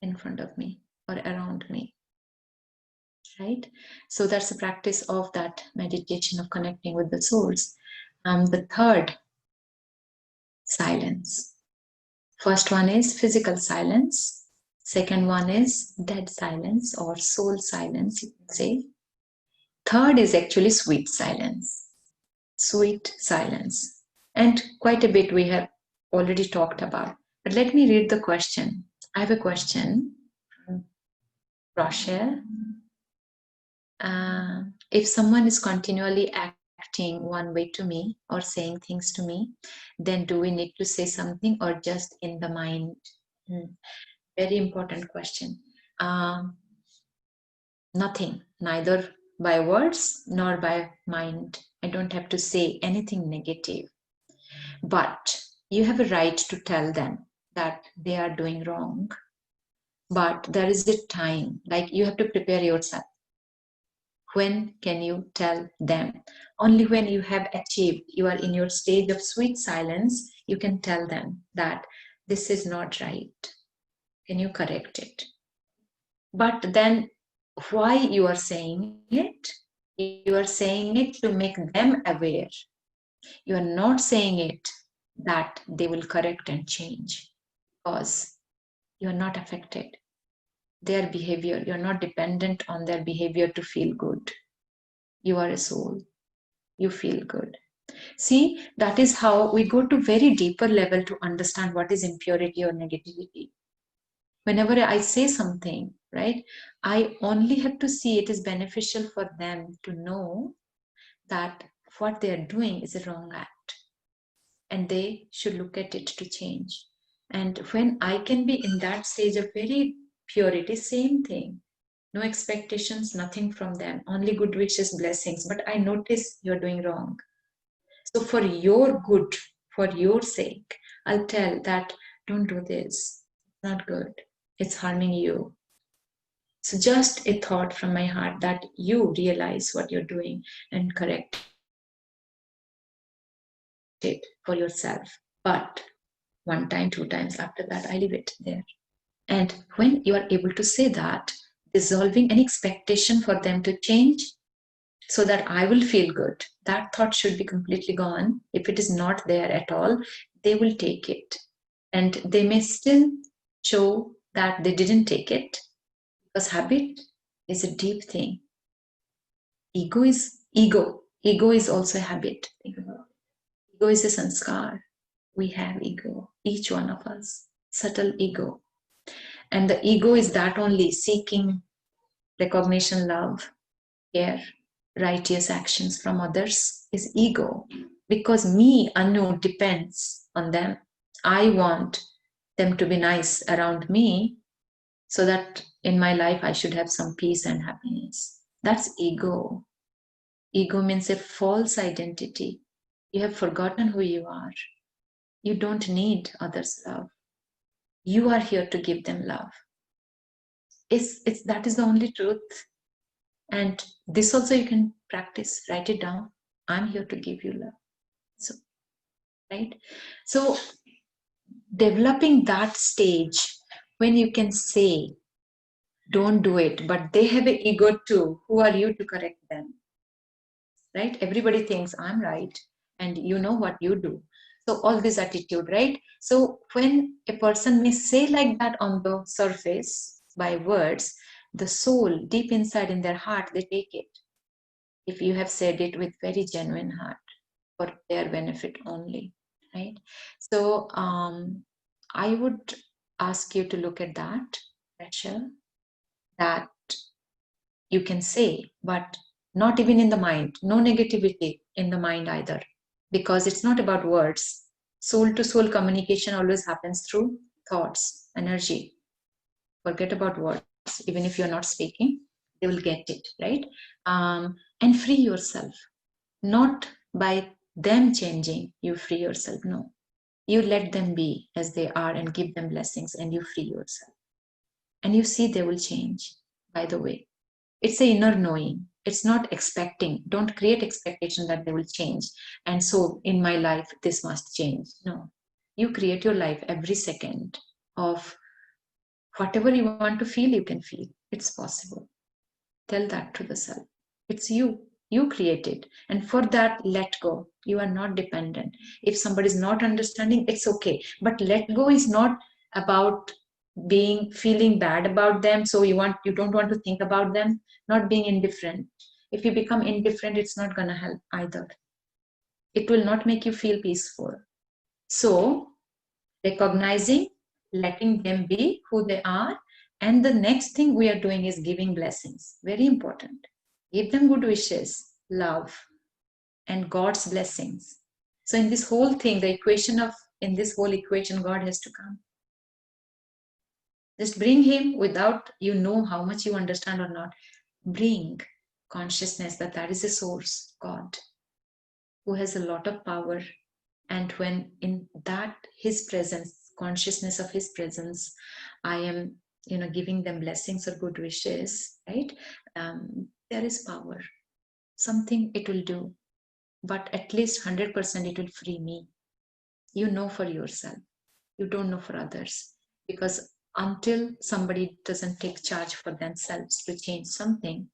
in front of me or around me. Right? So that's the practice of that meditation of connecting with the source. The third, silence. First one is physical silence. Second one is dead silence or soul silence, you can say. Third is actually sweet silence. Sweet silence. And quite a bit we have already talked about. But let me read the question. I have a question from Rochelle. If someone is continually acting one way to me or saying things to me, then do we need to say something or just in the mind? Very important question. Nothing, neither by words nor by mind. I don't have to say anything negative. But you have a right to tell them that they are doing wrong. But there is a time, like you have to prepare yourself. When can you tell them? Only when you have achieved, you are in your stage of sweet silence, you can tell them that this is not right. Can you correct it? But then why you are saying it? You are saying it to make them aware. You are not saying it that they will correct and change, because you are not affected. Their behavior, you're not dependent on their behavior to feel good. You are a soul. You feel good. See, that is how we go to very deeper level to understand what is impurity or negativity. Whenever I say something, right, I only have to see it is beneficial for them to know that what they are doing is a wrong act and they should look at it to change. And when I can be in that stage of very purity, same thing. No expectations, nothing from them, only good wishes, blessings. But I notice you're doing wrong. So for your good, for your sake, I'll tell that don't do this. It's not good. It's harming you. So just a thought from my heart that you realize what you're doing and correct it for yourself. But one time, two times, after that, I leave it there. And when you are able to say that, dissolving any expectation for them to change so that I will feel good, that thought should be completely gone. If it is not there at all, they will take it. And they may still show that they didn't take it, because habit is a deep thing. Ego is ego. Ego is also a habit. Think about it. Ego is a sanskar. We have ego, each one of us, subtle ego. And the ego is that only seeking recognition, love, care, righteous actions from others is ego. because me, Anu, depends on them. I want them to be nice around me so that in my life I should have some peace and happiness. That's ego. Ego means a false identity. You have forgotten who you are. You don't need others' love. You are here to give them love. That is the only truth. And this also you can practice. Write it down. I'm here to give you love. So, right? So, developing that stage when you can say, don't do it, but they have an ego too. Who are you to correct them? Right? Everybody thinks I'm right and you know what you do. So all this attitude, right? So when a person may say like that on the surface by words, the soul deep inside in their heart, they take it. If you have said it with very genuine heart for their benefit only, right? So I would ask you to look at that, Rachel, that you can say, but not even in the mind, no negativity in the mind either, because it's not about words. Soul to soul communication always happens through thoughts, energy. Forget about words. Even if you're not speaking, they will get it, right? And free yourself, not by them changing, you free yourself. No, you let them be as they are and give them blessings, and you free yourself. And you see they will change, by the way. It's an inner knowing. It's not expecting. Don't create expectation that they will change. And so in my life, this must change. No, you create your life every second of whatever you want to feel, you can feel. It's possible. Tell that to the self. It's you. You create it. And for that, let go. You are not dependent. If somebody is not understanding, it's okay. But let go is not about feeling bad about them. So you don't want to think about them, not being indifferent. If you become indifferent, it's not going to help either. It will not make you feel peaceful. So recognizing, letting them be who they are. And the next thing we are doing is giving blessings. Very important. Give them good wishes, love, and God's blessings. So in this whole thing, in this whole equation, God has to come. Just bring him without you know how much you understand or not. Bring consciousness that is the source, God, who has a lot of power. And when in that his presence, consciousness of his presence, I am giving them blessings or good wishes, right? There is power. Something it will do, but at least 100% it will free me. You know for yourself. You don't know for others, because until somebody doesn't take charge for themselves to change something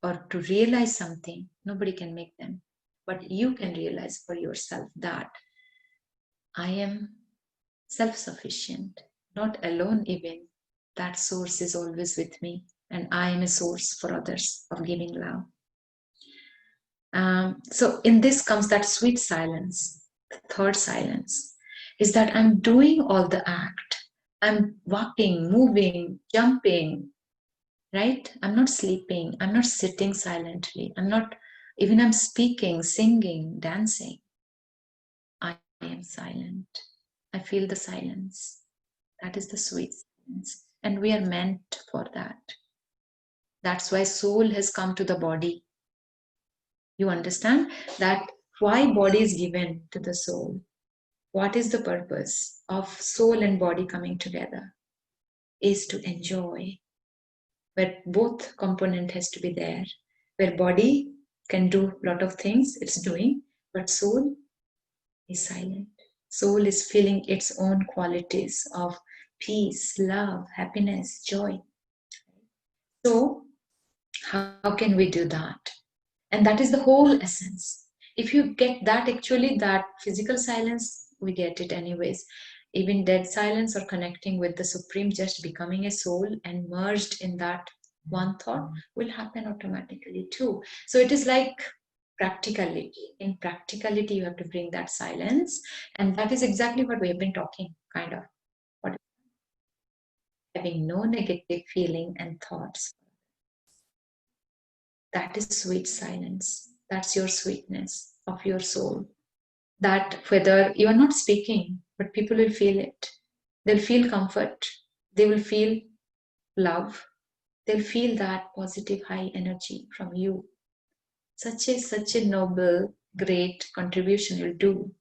or to realize something, nobody can make them. But you can realize for yourself that I am self-sufficient, not alone even. That source is always with me, and I am a source for others of giving love. So in this comes that sweet silence. The third silence is that I'm doing all the act. I'm walking, moving, jumping, right? I'm not sleeping. I'm not sitting silently. I'm speaking, singing, dancing. I am silent. I feel the silence. That is the sweet silence. And we are meant for that. That's why soul has come to the body. You understand that why body is given to the soul? What is the purpose of soul and body coming together? Is to enjoy, where both component has to be there, where body can do a lot of things it's doing, but soul is silent. Soul is feeling its own qualities of peace, love, happiness, joy. So how can we do that? And that is the whole essence. If you get that, actually that physical silence, we get it anyways. Even dead silence or connecting with the Supreme, just becoming a soul and merged in that one thought will happen automatically too. So it is like practicality. In practicality, you have to bring that silence. And that is exactly what we have been talking, kind of. What, having no negative feeling and thoughts. That is sweet silence. That's your sweetness of your soul. that whether you are not speaking, but people will feel it. They'll feel comfort. They will feel love. They'll feel that positive high energy from you. Such a noble, great contribution you'll do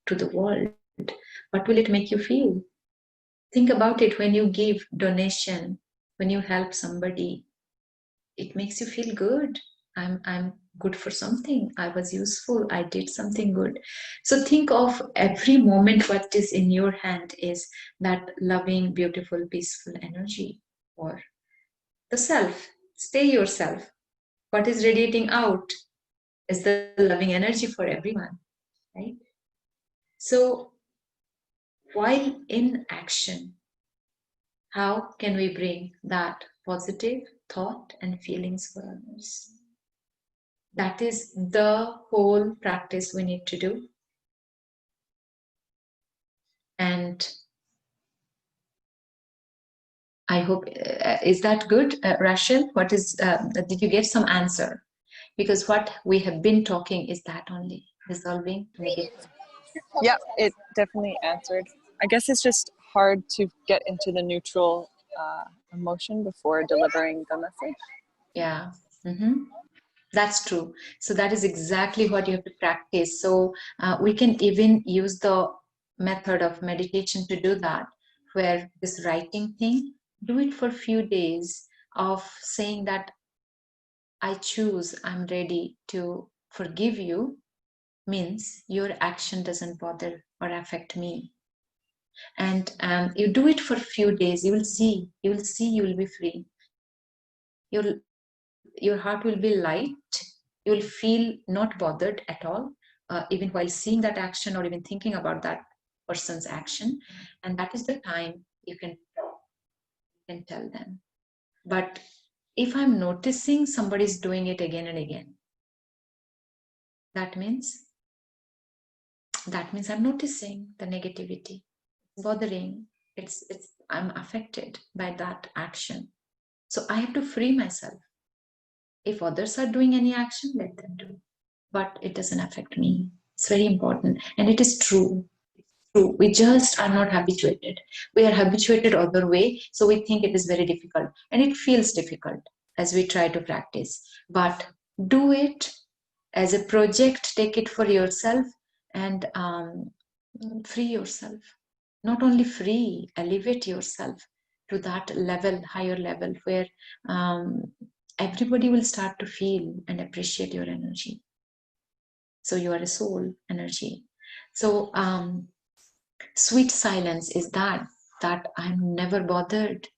to the world. What will it make you feel? Think about it. When you give donation, when you help somebody, it makes you feel good. I'm good for something. I was useful. I did something good. So think of every moment what is in your hand is that loving, beautiful, peaceful energy or the self. Stay yourself. What is radiating out is the loving energy for everyone, right? So while in action, how can we bring that positive thought and feelings for others? That is the whole practice we need to do. And I hope, is that good, Rachel? What is, did you get some answer? Because what we have been talking is that only, resolving negative. Yeah, it definitely answered. I guess it's just hard to get into the neutral emotion before delivering the message. Yeah. Mm-hmm. That's true. So that is exactly what you have to practice. So we can even use the method of meditation to do that, where this writing thing, do it for a few days of saying that I choose, I'm ready to forgive you, means your action doesn't bother or affect me. And you do it for a few days, you will see, you will be free. Your heart will be light. You will feel not bothered at all, even while seeing that action or even thinking about that person's action. And that is the time you can tell them. But if I'm noticing somebody's doing it again and again, that means I'm noticing the negativity, bothering. It's I'm affected by that action. So I have to free myself. If others are doing any action, let them do. But it doesn't affect me. It's very important. And it is true. True. We just are not habituated. We are habituated other way. So we think it is very difficult. And it feels difficult as we try to practice. But do it as a project, take it for yourself and free yourself. Not only free, elevate yourself to that level, higher level, where everybody will start to feel and appreciate your energy. So you are a soul energy. So sweet silence is that I'm never bothered.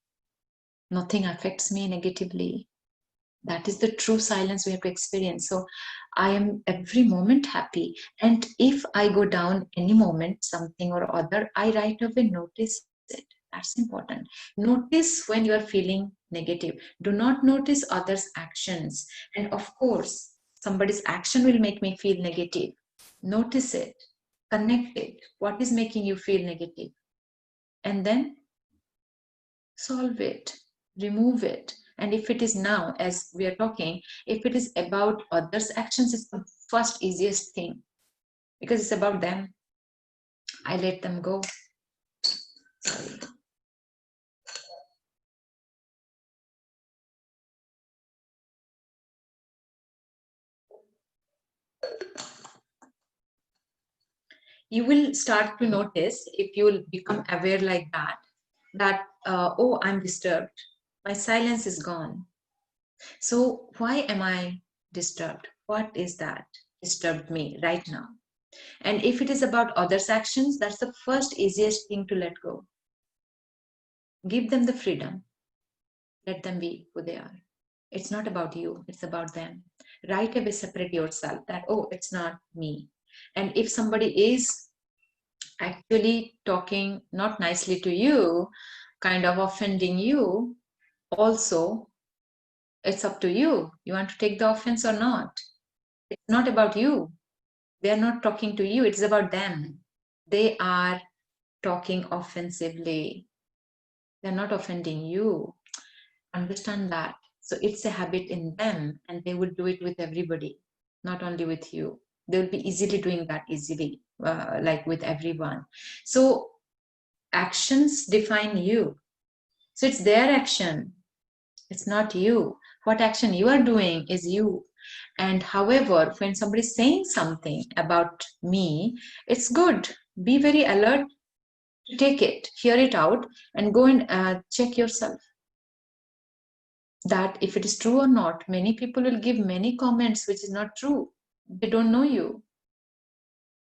Nothing affects me negatively. That is the true silence we have to experience. So I am every moment happy. And if I go down any moment, something or other, I right away notice it. That's important. Notice when you are feeling negative. Do not notice others' actions. And of course, somebody's action will make me feel negative. Notice it. Connect it. What is making you feel negative? And then solve it. Remove it. And if it is now, as we are talking, if it is about others' actions, it's the first easiest thing because it's about them. I let them go. Sorry. You will start to notice, if you will become aware like that, oh, I'm disturbed. My silence is gone. So why am I disturbed? What is that disturbed me right now? And if it is about others' actions, that's the first easiest thing to let go. Give them the freedom. Let them be who they are. It's not about you, it's about them. Right away, separate yourself that, oh, it's not me. And if somebody is actually talking not nicely to you, kind of offending you, also, it's up to you. You want to take the offense or not? It's not about you. They're not talking to you, it's about them. They are talking offensively. They're not offending you. Understand that. So it's a habit in them and they will do it with everybody, not only with you. They will be easily doing that easily, like with everyone. So actions define you. So it's their action. It's not you. What action you are doing is you. And however, when somebody is saying something about me, it's good. Be very alert to take it, hear it out, and go and check yourself that if it is true or not. Many people will give many comments which is not true. They don't know you.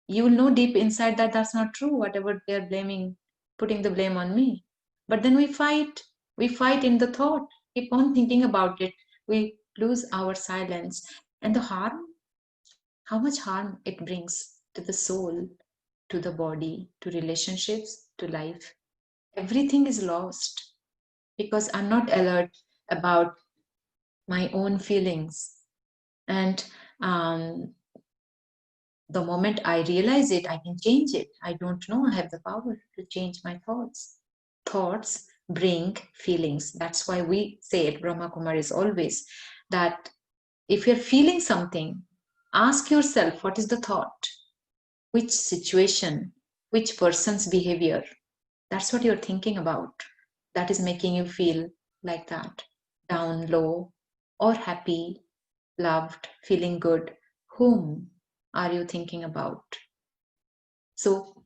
You will know deep inside that that's not true, whatever they're blaming, putting the blame on me. But then we fight in the thought, keep on thinking about it. We lose our silence. And the harm, how much harm it brings to the soul, to the body, to relationships, to life. Everything is lost because I'm not alert about my own feelings. And the moment I realize it, I can change it. I don't know, I have the power to change my thoughts. Thoughts bring feelings. That's why we say at Brahma Kumaris always that if you're feeling something, ask yourself, what is the thought? Which situation, which person's behavior? That's what you're thinking about. That is making you feel like that, down, low, or happy, loved, feeling good. Whom are you thinking about? So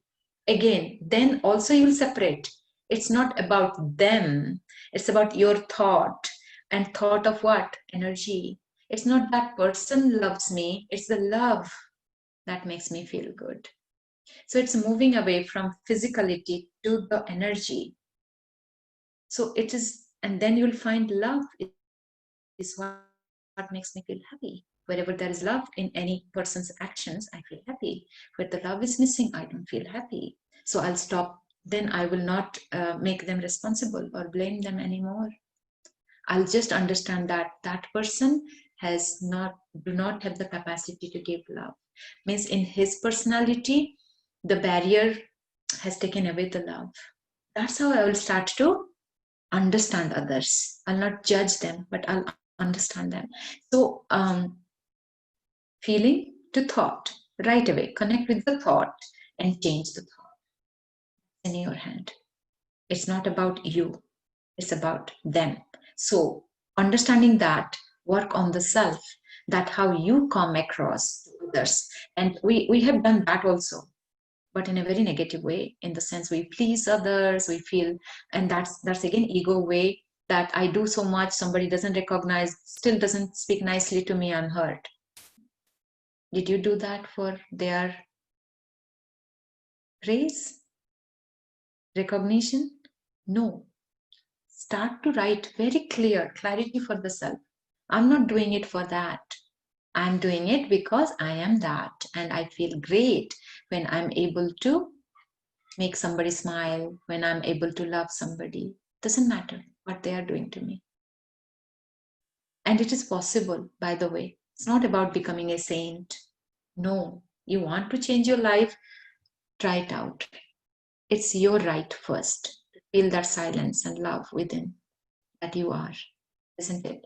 again, then also you'll separate. It's not about them. It's about your thought. And thought of what? Energy. It's not that person loves me. It's the love that makes me feel good. So it's moving away from physicality to the energy. So it is, and then you'll find love is what makes me feel happy. Wherever there is love in any person's actions, I feel happy. Where the love is missing, I don't feel happy. So I'll stop. Then I will not make them responsible or blame them anymore. I'll just understand that that person do not have the capacity to give love. Means in his personality, the barrier has taken away the love. That's how I will start to understand others. I'll not judge them, but I'll understand them. So feeling to thought, right away, connect with the thought and change the thought. In your hand. It's not about you, it's about them. So understanding that, work on the self, that how you come across to others. And we have done that also, but in a very negative way, in the sense we please others, we feel, and that's again ego way, that I do so much, somebody doesn't recognize, still doesn't speak nicely to me, I'm hurt. Did you do that for their praise, recognition? No. Start to write very clear, clarity for the self. I'm not doing it for that. I'm doing it because I am that, and I feel great when I'm able to make somebody smile, when I'm able to love somebody. Doesn't matter what they are doing to me. And it is possible, by the way. It's not about becoming a saint. No, you want to change your life, try it out. It's your right first to feel that silence and love within that you are, isn't it?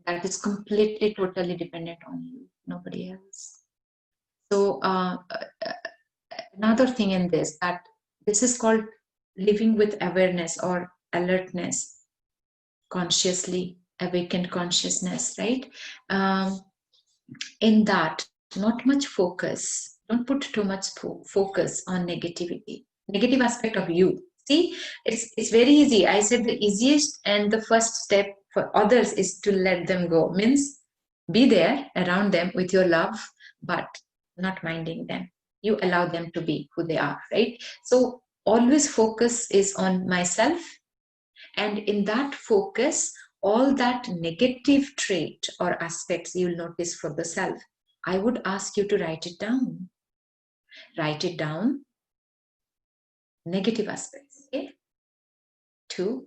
That is completely, totally dependent on you, nobody else. So another thing in this, that this is called living with awareness or alertness, consciously awakened consciousness, right? In that, not much focus. Don't put too much focus on negativity, negative aspect of you. See, it's very easy. I said the easiest and the first step for others is to let them go. Means be there around them with your love, but not minding them. You allow them to be who they are, right? So always focus is on myself. And in that focus, all that negative trait or aspects you'll notice for the self, I would ask you to write it down. Write it down. Negative aspects, okay? 2.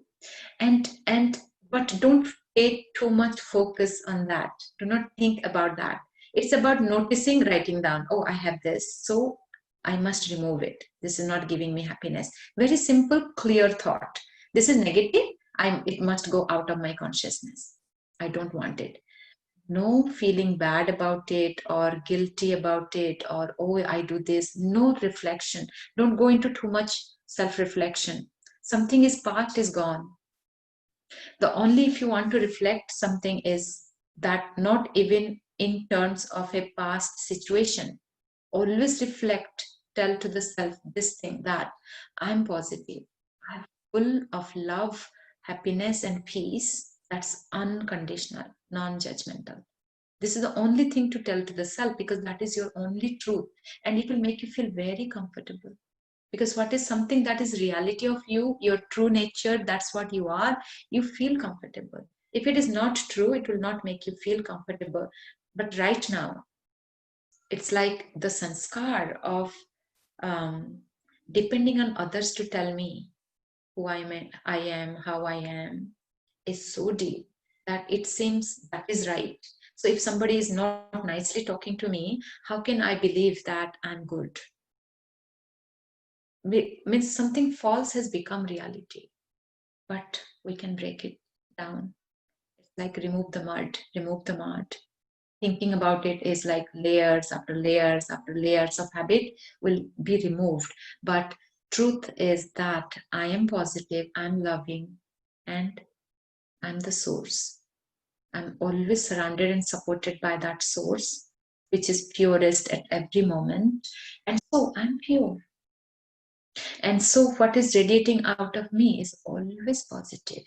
But don't pay too much focus on that. Do not think about that. It's about noticing, writing down, oh, I have this, so I must remove it. This is not giving me happiness. Very simple, clear thought. This is negative. It must go out of my consciousness. I don't want it. No feeling bad about it or guilty about it or, oh, I do this. No reflection. Don't go into too much self-reflection. Something is past is gone. The only if you want to reflect something is that not even in terms of a past situation. Always reflect, tell to the self this thing, that I'm positive, I'm full of love, happiness, and peace. That's unconditional, non-judgmental. This is the only thing to tell to the self, because that is your only truth, and it will make you feel very comfortable. Because what is something that is reality of you, your true nature, that's what you are, you feel comfortable. If it is not true, it will not make you feel comfortable. But right now, it's like the sanskar of depending on others to tell me who I am, how I am, is so deep that it seems that is right. So if somebody is not nicely talking to me, how can I believe that I'm good? Means something false has become reality, but we can break it down. It's like remove the mud. Thinking about it is like layers after layers after layers of habit will be removed. But truth is that I am positive, I'm loving, and I'm the source. I'm always surrounded and supported by that source, which is purest at every moment. And so I'm pure. And so what is radiating out of me is always positive.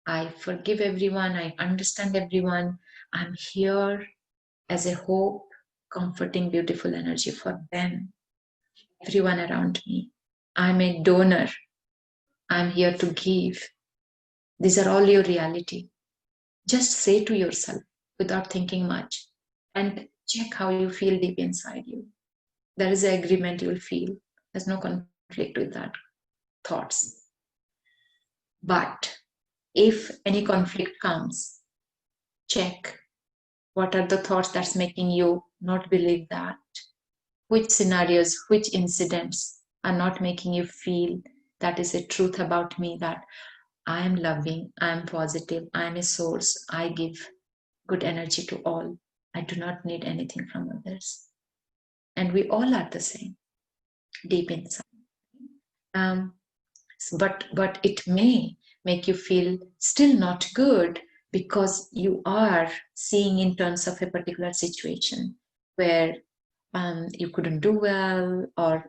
I forgive everyone, I understand everyone. I'm here as a hope, comforting, beautiful energy for them, everyone around me. I'm a donor. I'm here to give. These are all your reality. Just say to yourself without thinking much and check how you feel deep inside you. There is an agreement you will feel. There's no conflict with that thoughts. But if any conflict comes, check what are the thoughts that's making you not believe that. Which scenarios, which incidents are not making you feel that is a truth about me, that I am loving, I am positive, I am a source, I give good energy to all. I do not need anything from others. And we all are the same, deep inside. But it may make you feel still not good because you are seeing in terms of a particular situation where you couldn't do well, or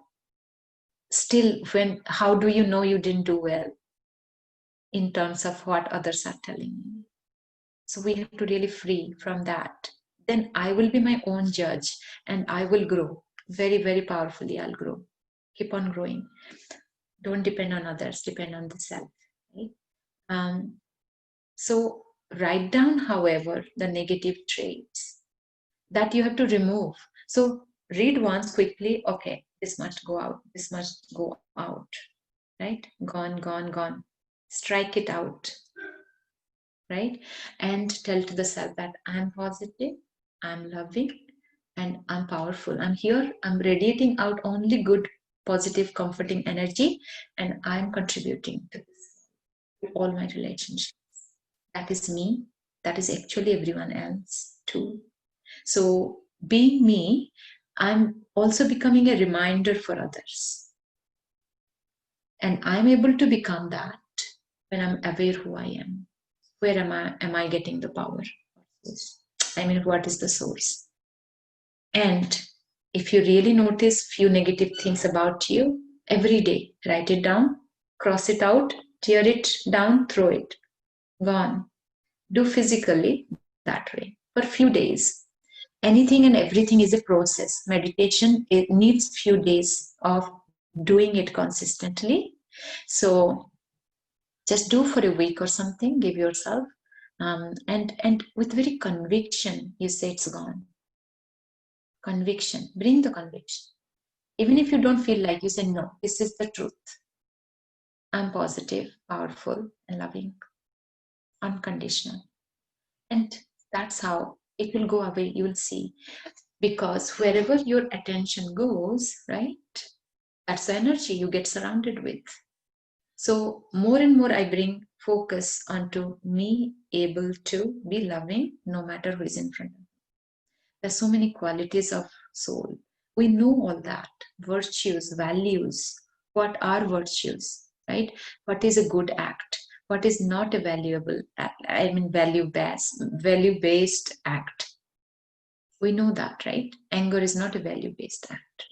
still, how do you know you didn't do well in terms of what others are telling you? So we have to really free from that. Then I will be my own judge and I will grow very, very powerfully. I'll grow, keep on growing. Don't depend on others, depend on the self. Right? So write down, however, the negative traits that you have to remove. So read once quickly, okay, this must go out, this must go out, right? Gone, gone, gone. Strike it out, right? And tell to the self that I'm positive, I'm loving, and I'm powerful. I'm here, I'm radiating out only good, positive, comforting energy, and I'm contributing to this, to all my relationships. That is me, that is actually everyone else too. So being me, I'm also becoming a reminder for others. And I'm able to become that when I'm aware who I am. Where am I getting the power? I mean, what is the source? And if you really notice few negative things about you, every day, write it down, cross it out, tear it down, throw it. Gone. Do physically that way for a few days. Anything and everything is a process. Meditation, it needs few days of doing it consistently. So just do for a week or something, give yourself, and with very conviction, you say it's gone. Conviction, bring the conviction. Even if you don't feel like, you say, no, this is the truth. I'm positive, powerful, and loving, unconditional. And that's how it will go away, you will see. Because wherever your attention goes, right, that's the energy you get surrounded with. So more and more I bring focus onto me able to be loving no matter who is in front of me. There's so many qualities of soul. We know all that. Virtues, values. What are virtues, right? What is a good act? What is not a valuable act? I mean value-based act. We know that, right? Anger is not a value-based act.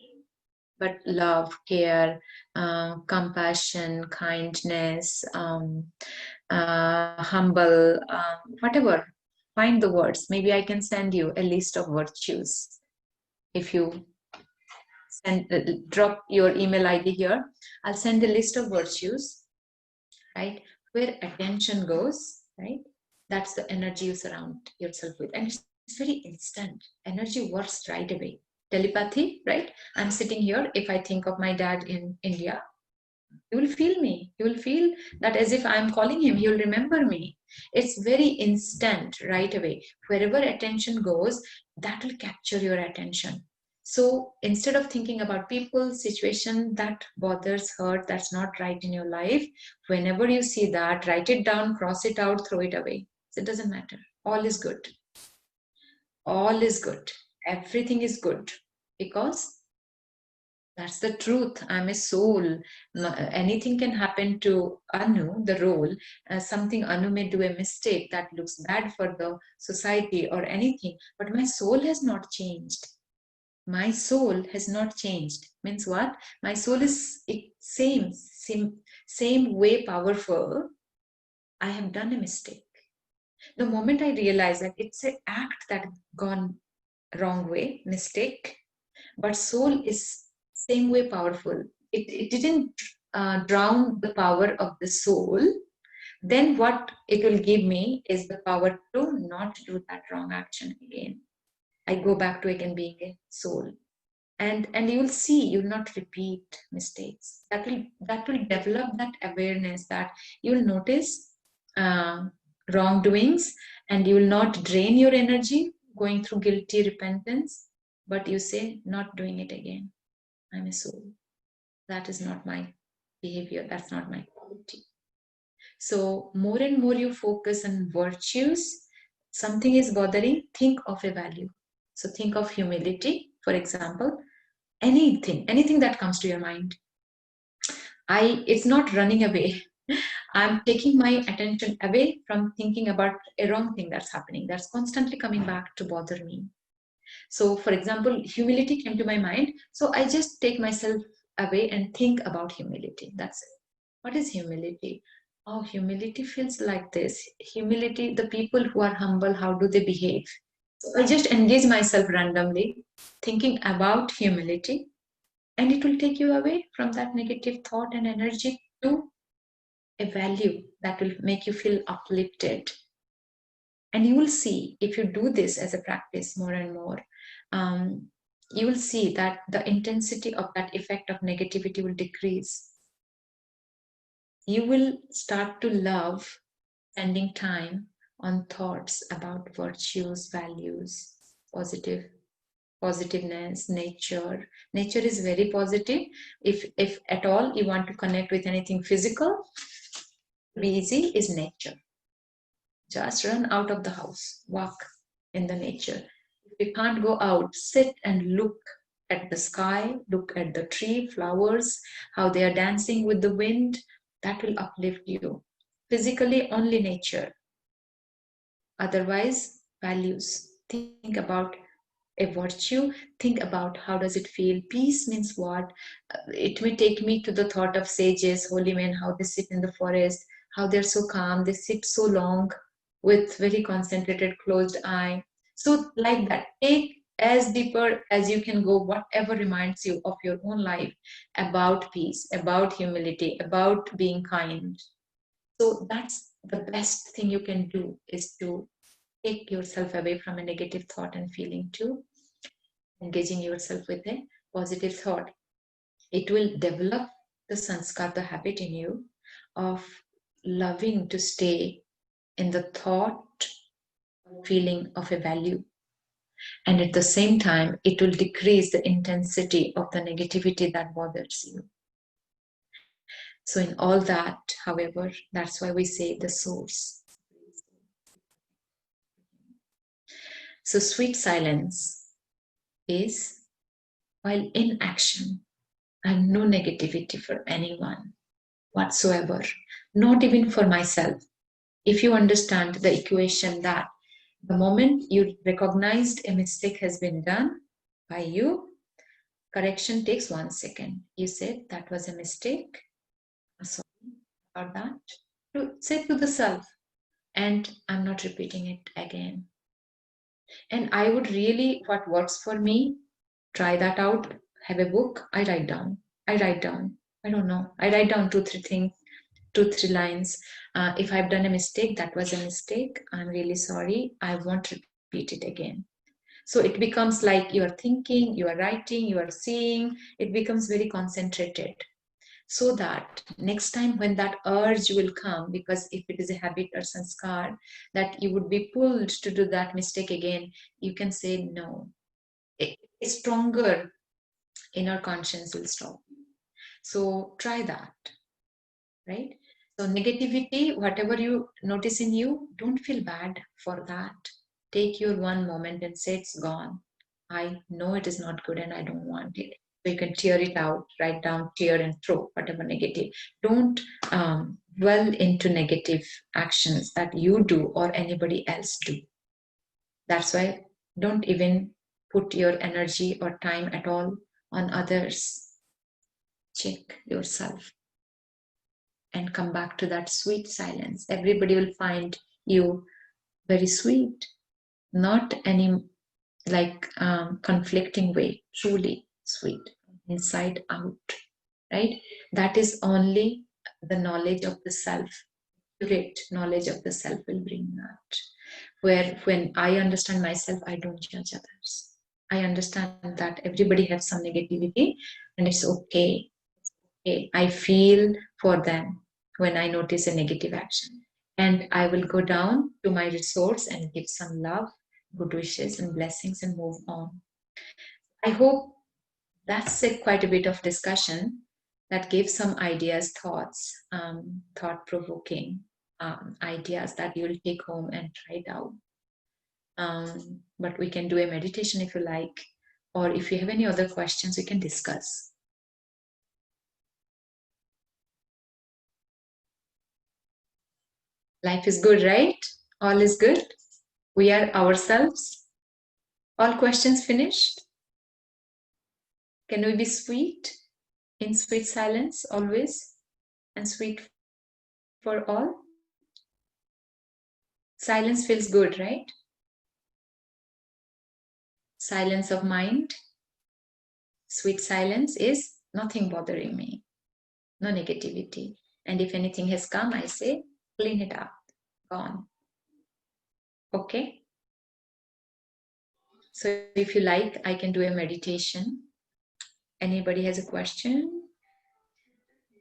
But love, care, compassion, kindness, humble, whatever. Find the words. Maybe I can send you a list of virtues. If you drop your email ID here, I'll send a list of virtues, right? Where attention goes, right? That's the energy you surround yourself with. And it's very instant. Energy works right away. Telepathy, right? I'm sitting here. If I think of my dad in India, you will feel me. You will feel that as if I'm calling him, he will remember me. It's very instant right away. Wherever attention goes, that will capture your attention. So instead of thinking about people, situation that bothers, hurt, that's not right in your life, whenever you see that, write it down, cross it out, throw it away. So it doesn't matter. All is good. All is good. Everything is good because that's the truth. I'm a soul. Anything can happen to Anu, the role. Something Anu may do a mistake that looks bad for the society or anything. But my soul has not changed. My soul has not changed. Means what? My soul is same way powerful. I have done a mistake. The moment I realize that it's an act that gone wrong way, mistake, but soul is same way powerful. It didn't drown the power of the soul. Then what it will give me is the power to not do that wrong action again. I go back to again being a soul. And you will see, you will not repeat mistakes. That will develop that awareness that you will notice wrongdoings and you will not drain your energy going through guilty repentance, but you say, not doing it again. I'm a soul. That is not my behavior. That's not my quality. So more and more you focus on virtues. Something is bothering, think of a value. So think of humility, for example. Anything that comes to your mind. It's not running away. I'm taking my attention away from thinking about a wrong thing that's happening. That's constantly coming back to bother me. So for example, humility came to my mind. So I just take myself away and think about humility. That's it. What is humility? Oh, humility feels like this. Humility, the people who are humble, how do they behave? So I just engage myself randomly, thinking about humility, and it will take you away from that negative thought and energy to a value that will make you feel uplifted. And you will see, if you do this as a practice more and more, you will see that the intensity of that effect of negativity will decrease. You will start to love spending time on thoughts about virtues, values, positiveness, nature. Nature is very positive. If at all you want to connect with anything physical, be easy is nature. Just run out of the house, walk in the nature. If you can't go out, sit and look at the sky, look at the tree, flowers, how they are dancing with the wind. That will uplift you. Physically, only nature. Otherwise, values. Think about a virtue. Think about how does it feel. Peace means what? It may take me to the thought of sages, holy men, how they sit in the forest, how they're so calm. They sit so long with very concentrated, closed eye. So like that, take as deeper as you can go, whatever reminds you of your own life, about peace, about humility, about being kind. So that's the best thing you can do, is to take yourself away from a negative thought and feeling to engaging yourself with a positive thought. It will develop the sanskar, the habit in you of loving to stay in the thought, feeling of a value. And at the same time, it will decrease the intensity of the negativity that bothers you. So in all that, however, that's why we say the source. So sweet silence is while in action. I have no negativity for anyone whatsoever, not even for myself. If you understand the equation that the moment you recognized a mistake has been done by you, correction takes 1 second. You said that was a mistake. Sorry about that. Say to the self, and I'm not repeating it again. And I would really, what works for me, try that out. Have a book. I write down. I don't know. I write down 2-3 things, 2-3 lines. If I've done a mistake, that was a mistake. I'm really sorry. I won't repeat it again. So it becomes like you are thinking, you are writing, you are seeing. It becomes very concentrated. So that next time when that urge will come, because if it is a habit or sanskar, that you would be pulled to do that mistake again, you can say no. A stronger inner conscience will stop. So try that, right? So negativity, whatever you notice in you, don't feel bad for that. Take your one moment and say it's gone. I know it is not good and I don't want it. So you can tear it out, write down, tear and throw, whatever negative. Don't dwell into negative actions that you do or anybody else do. That's why don't even put your energy or time at all on others. Check yourself and come back to that sweet silence. Everybody will find you very sweet, not any like conflicting way, truly sweet, inside out, right? That is only the knowledge of the self. Great knowledge of the self will bring that. Where when I understand myself, I don't judge others. I understand that everybody has some negativity and it's okay. I feel for them when I notice a negative action. And I will go down to my resource and give some love, good wishes and blessings and move on. I hope that's quite a bit of discussion that gave some ideas, thoughts, thought-provoking ideas that you'll take home and try it out. But we can do a meditation if you like, or if you have any other questions, we can discuss. Life is good, right? All is good. We are ourselves. All questions finished? Can we be sweet in sweet silence always and sweet for all? Silence feels good, right? Silence of mind. Sweet silence is nothing bothering me. No negativity. And if anything has come, I say, clean it up. Gone. Okay? So if you like, I can do a meditation. Anybody has a question?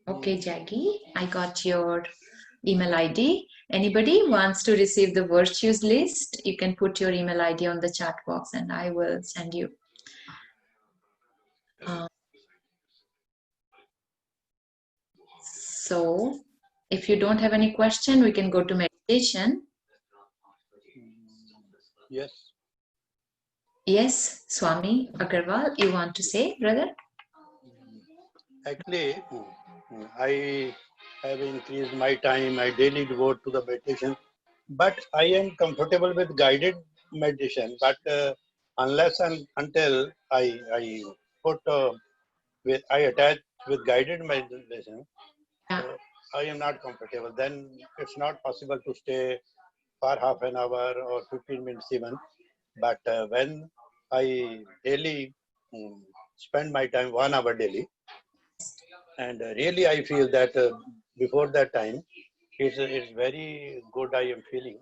Okay, Jackie, I got your email ID. Anybody wants to receive the virtues list, you can put your email ID on the chat box and I will send you. So if you don't have any question, we can go to meditation. Yes. Yes, Swami Agarwal, you want to say, brother? Actually, I have increased my time. I daily devote to the meditation, but I am comfortable with guided meditation. But unless and until I put I attach with guided meditation, I am not comfortable. Then it's not possible to stay for half an hour or 15 minutes even. But when I daily spend my time 1 hour daily, and really I feel that before that time, it's very good I am feeling.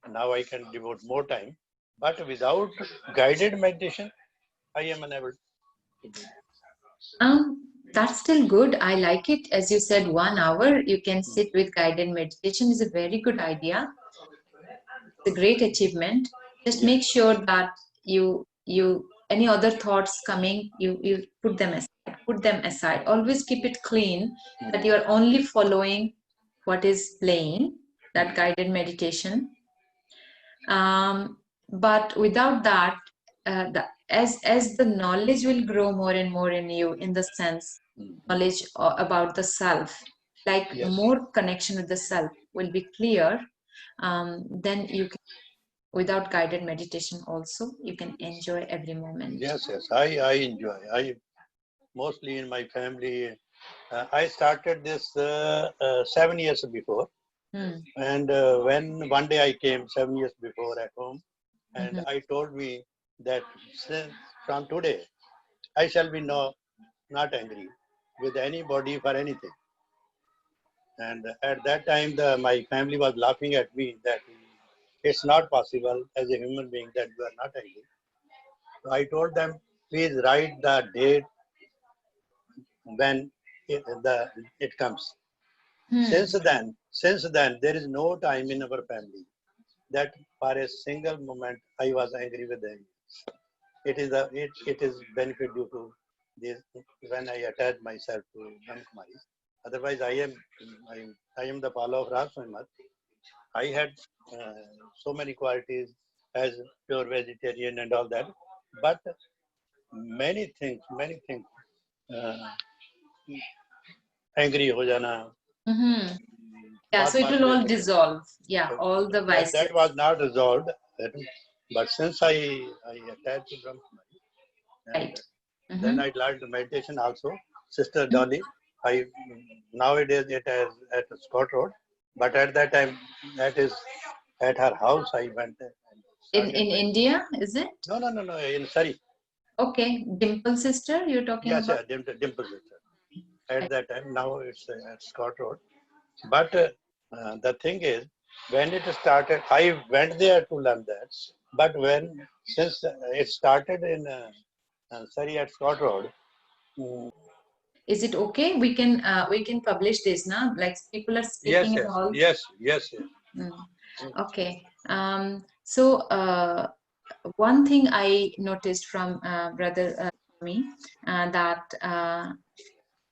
Now I can devote more time. But without guided meditation, I am unable to do that. That's still good. I like it. As you said, 1 hour, you can sit with guided meditation is a very good idea. It's a great achievement. Just make sure that you any other thoughts coming, you put them aside. Always keep it clean, that you are only following what is playing, that guided meditation. But without that, as the knowledge will grow more and more in you, in the sense knowledge about the self, like Yes. more connection with the self will be clear, then you can, without guided meditation also, you can enjoy every moment. Yes, I enjoy. I mostly in my family, I started this 7 years before. And when one day I came 7 years before at home, and I told me that since from today, I shall be not angry with anybody for anything. And at that time, my family was laughing at me that it's not possible as a human being that you are not angry. So I told them, please write the date when it comes. Since then, there is no time in our family that for a single moment I was angry with them. It is benefit due to this when I attach myself to Brahmkumari. Otherwise, I am the follower of Ras Muhammad. I had so many qualities as pure vegetarian and all that, but many things, angry ho jana. Yeah, so it will all dissolve. Yeah, all the vices. That was not resolved, but since I attached to Brahmkumari, Right. then I learned meditation also. Sister Dolly, nowadays it is at Scott Road, but at that time, that is at her house. I went there. In India, is it? No, in Surrey. Okay, Dimple sister, you're talking Yes, about? yeah, Dimple sister. At that time, now it's at Scott Road. But the thing is, when it started, I went there to learn that. But since it started in Surrey at Scott Road. Is it okay? We can publish this now. Like people are speaking and all. Yes. Okay. So one thing I noticed from Brother Swami, that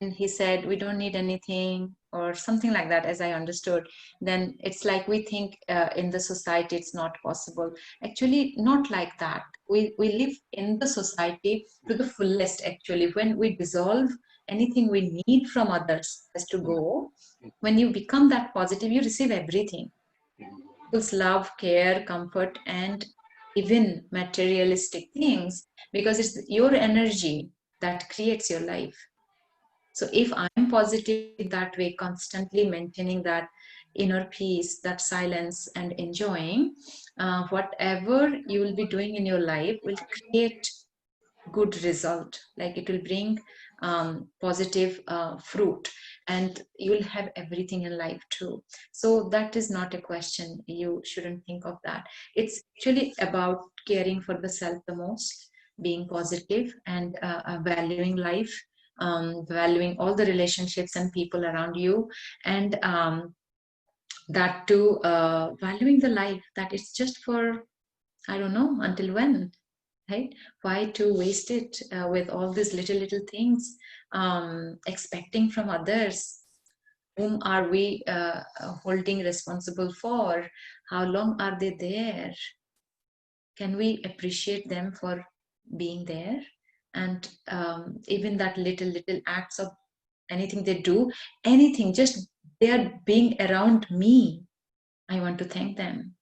he said we don't need anything or something like that, as I understood. Then it's like we think in the society it's not possible. Actually, not like that. We live in the society to the fullest. Actually, when we dissolve anything we need from others has to go. When you become that positive, you receive everything. People's love, care, comfort, and even materialistic things, because it's your energy that creates your life. So if I'm positive that way, constantly maintaining that inner peace, that silence, and enjoying, whatever you will be doing in your life will create good result. Like it will bring positive fruit, and you will have everything in life too. So that is not a question. You shouldn't think of that. It's actually about caring for the self the most, being positive, and valuing life, valuing all the relationships and people around you, and that too, valuing the life that it's just for, I don't know, until when, right? Why to waste it with all these little things, expecting from others? Whom are we holding responsible for? How long are they there? Can we appreciate them for being there? And even that little acts of anything they do, anything, just they are being around me, I want to thank them.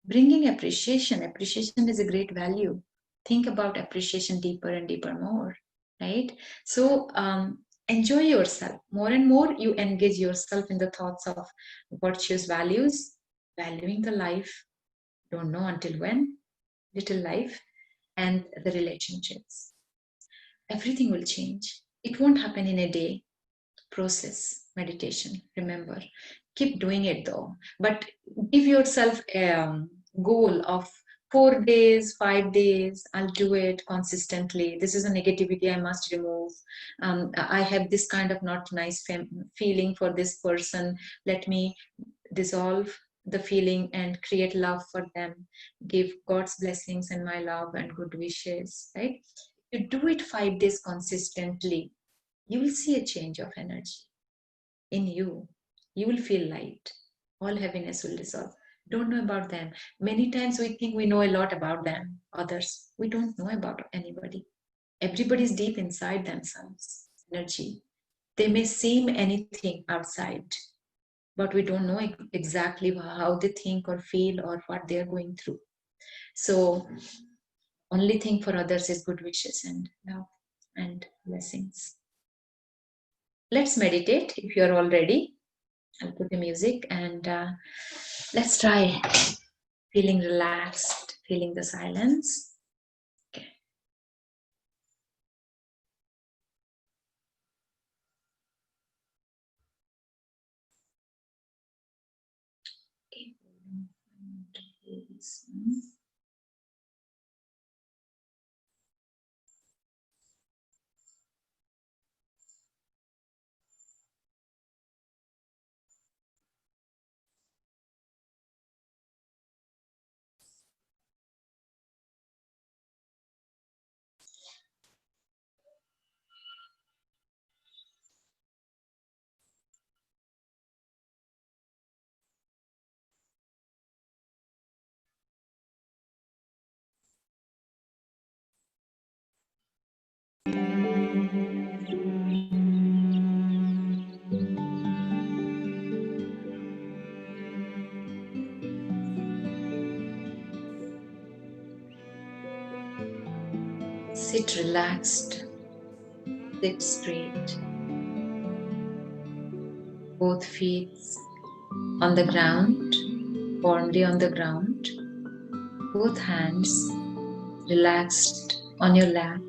Bringing appreciation is a great value. Think about appreciation deeper and deeper more, right? So enjoy yourself more and more. You engage yourself in the thoughts of virtuous values, valuing the life, don't know until when, little life, and the relationships. Everything will change. It won't happen in a day. Process meditation, remember. Keep doing it though, but give yourself a goal of 4 days, 5 days. I'll do it consistently. This is a negativity I must remove. I have this kind of not nice feeling for this person. Let me dissolve the feeling and create love for them, give God's blessings and my love and good wishes, right? You do it 5 days consistently, you will see a change of energy in you. You will feel light. All heaviness will dissolve. Don't know about them. Many times we think we know a lot about them, others. We don't know about anybody. Everybody is deep inside themselves, energy. They may seem anything outside, but we don't know exactly how they think or feel or what they're going through. So only thing for others is good wishes and love and blessings. Let's meditate if you're all ready. I'll put the music and let's try feeling relaxed, feeling the silence. Okay. Sit relaxed, sit straight, both feet on the ground, firmly on the ground, both hands relaxed on your lap.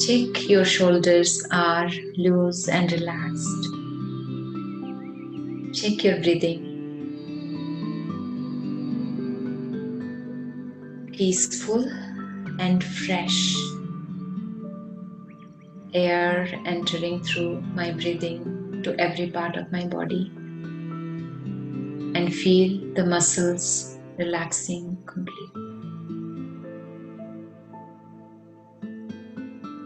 Check your shoulders are loose and relaxed. Check your breathing. Peaceful and fresh. Air entering through my breathing to every part of my body. And feel the muscles relaxing completely.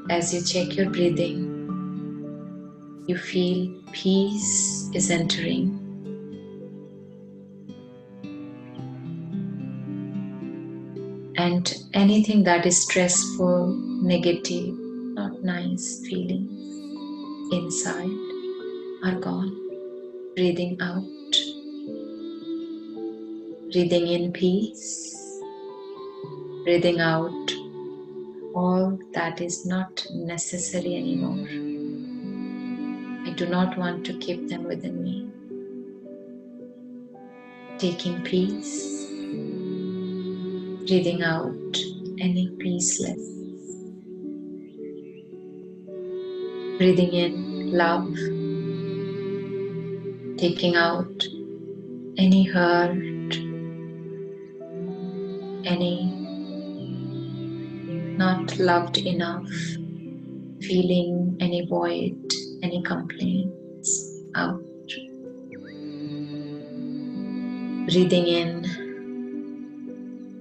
As you check your breathing, you feel peace is entering. And anything that is stressful, negative, not nice feelings inside are gone. Breathing out. Breathing in peace. Breathing out all that is not necessary anymore. I do not want to keep them within me. Taking peace. Breathing out any peaceless. Breathing in love. Taking out any hurt, any not loved enough, feeling any void, any complaints out. Breathing in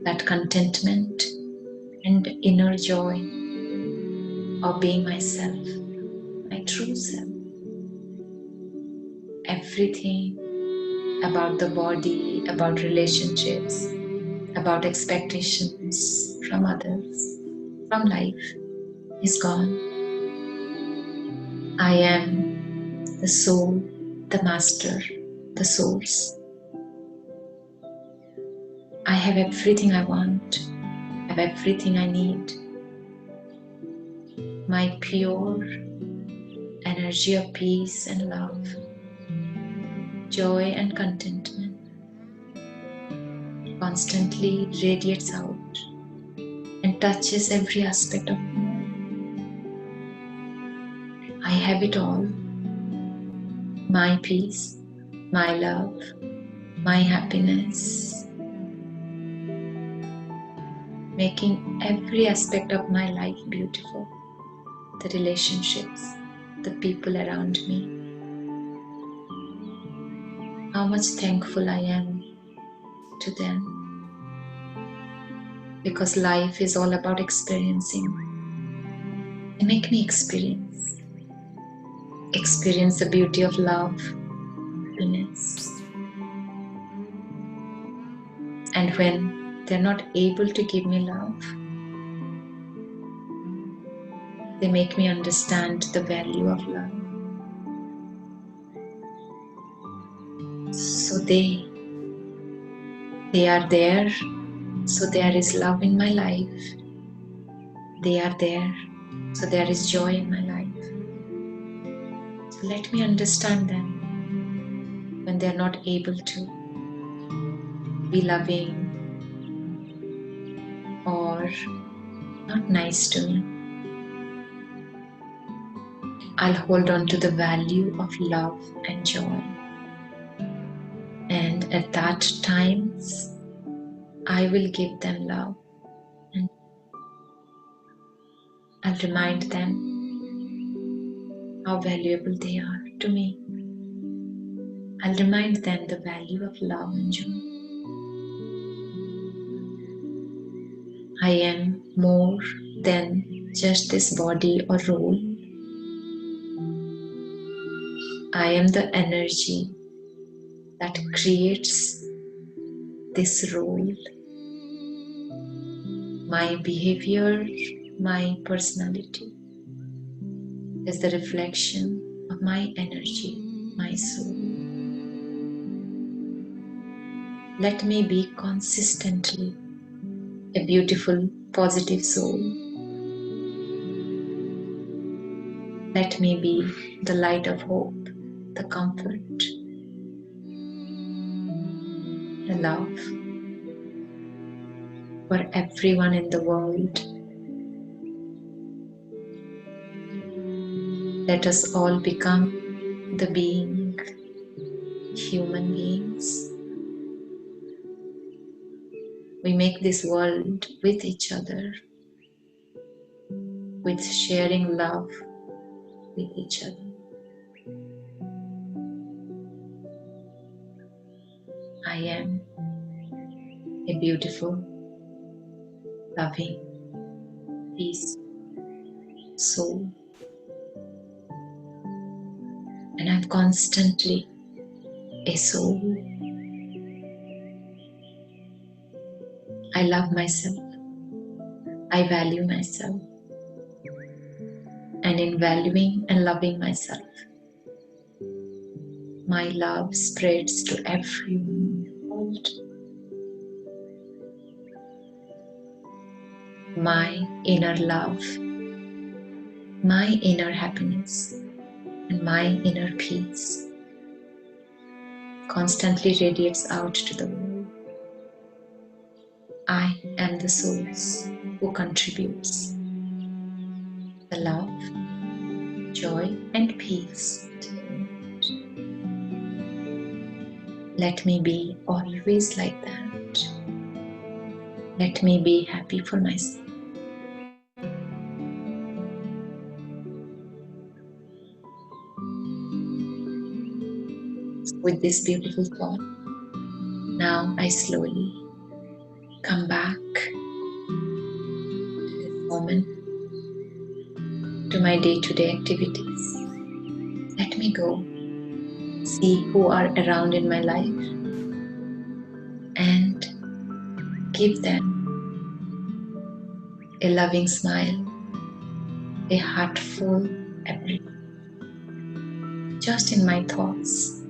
that contentment and inner joy of being myself, my true self. Everything about the body, about relationships, about expectations from others, from life is gone. I am the soul, the master, the source. I have everything I want. I have everything I need. My pure energy of peace and love, joy and contentment constantly radiates out and touches every aspect of me. I have it all. My peace, my love, my happiness, making every aspect of my life beautiful. The relationships, the people around me. how much thankful I am to them. Because life is all about experiencing. They make me experience the beauty of love, happiness. And when they're not able to give me love, they make me understand the value of love. So they are there, so there is love in my life. They are there, so there is joy in my life. So let me understand them when they are not able to be loving or not nice to me. I'll hold on to the value of love and joy. And at that times, I will give them love. And I'll remind them how valuable they are to me. I'll remind them the value of love and joy. I am more than just this body or role. I am the energy that creates this role. My behavior, my personality is the reflection of my energy, my soul. Let me be consistently a beautiful, positive soul. Let me be the light of hope, the comfort, the love for everyone in the world. Let us all become the being, human beings. We make this world with each other, with sharing love with each other. I am a beautiful, loving, peace, soul. And I'm constantly a soul. I love myself. I value myself. And in valuing and loving myself, my love spreads to everyone in the world. My inner love, my inner happiness, and my inner peace constantly radiates out to the world. I am the source who contributes the love, joy, and peace to the world. Let me be always like that. Let me be happy for myself. With this beautiful thought, now I slowly come back to this moment, to my day-to-day activities. Let me go, see who are around in my life, and give them a loving smile, a heartful everything, just in my thoughts.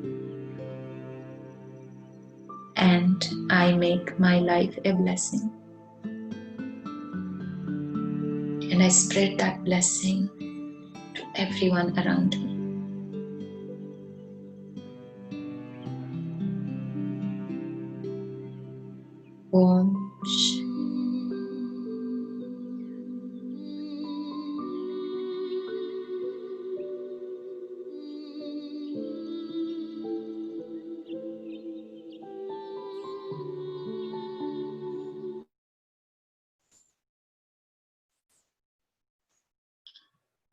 And I make my life a blessing. And I spread that blessing to everyone around me. Om Shanti.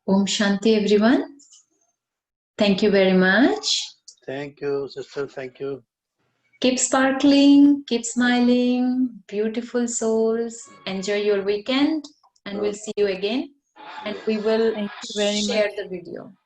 Om Shanti, everyone. Thank you very much. Thank you, sister. Thank you. Keep sparkling, keep smiling, beautiful souls. Enjoy your weekend, and we'll see you again. And we will Thank you very share much. the video.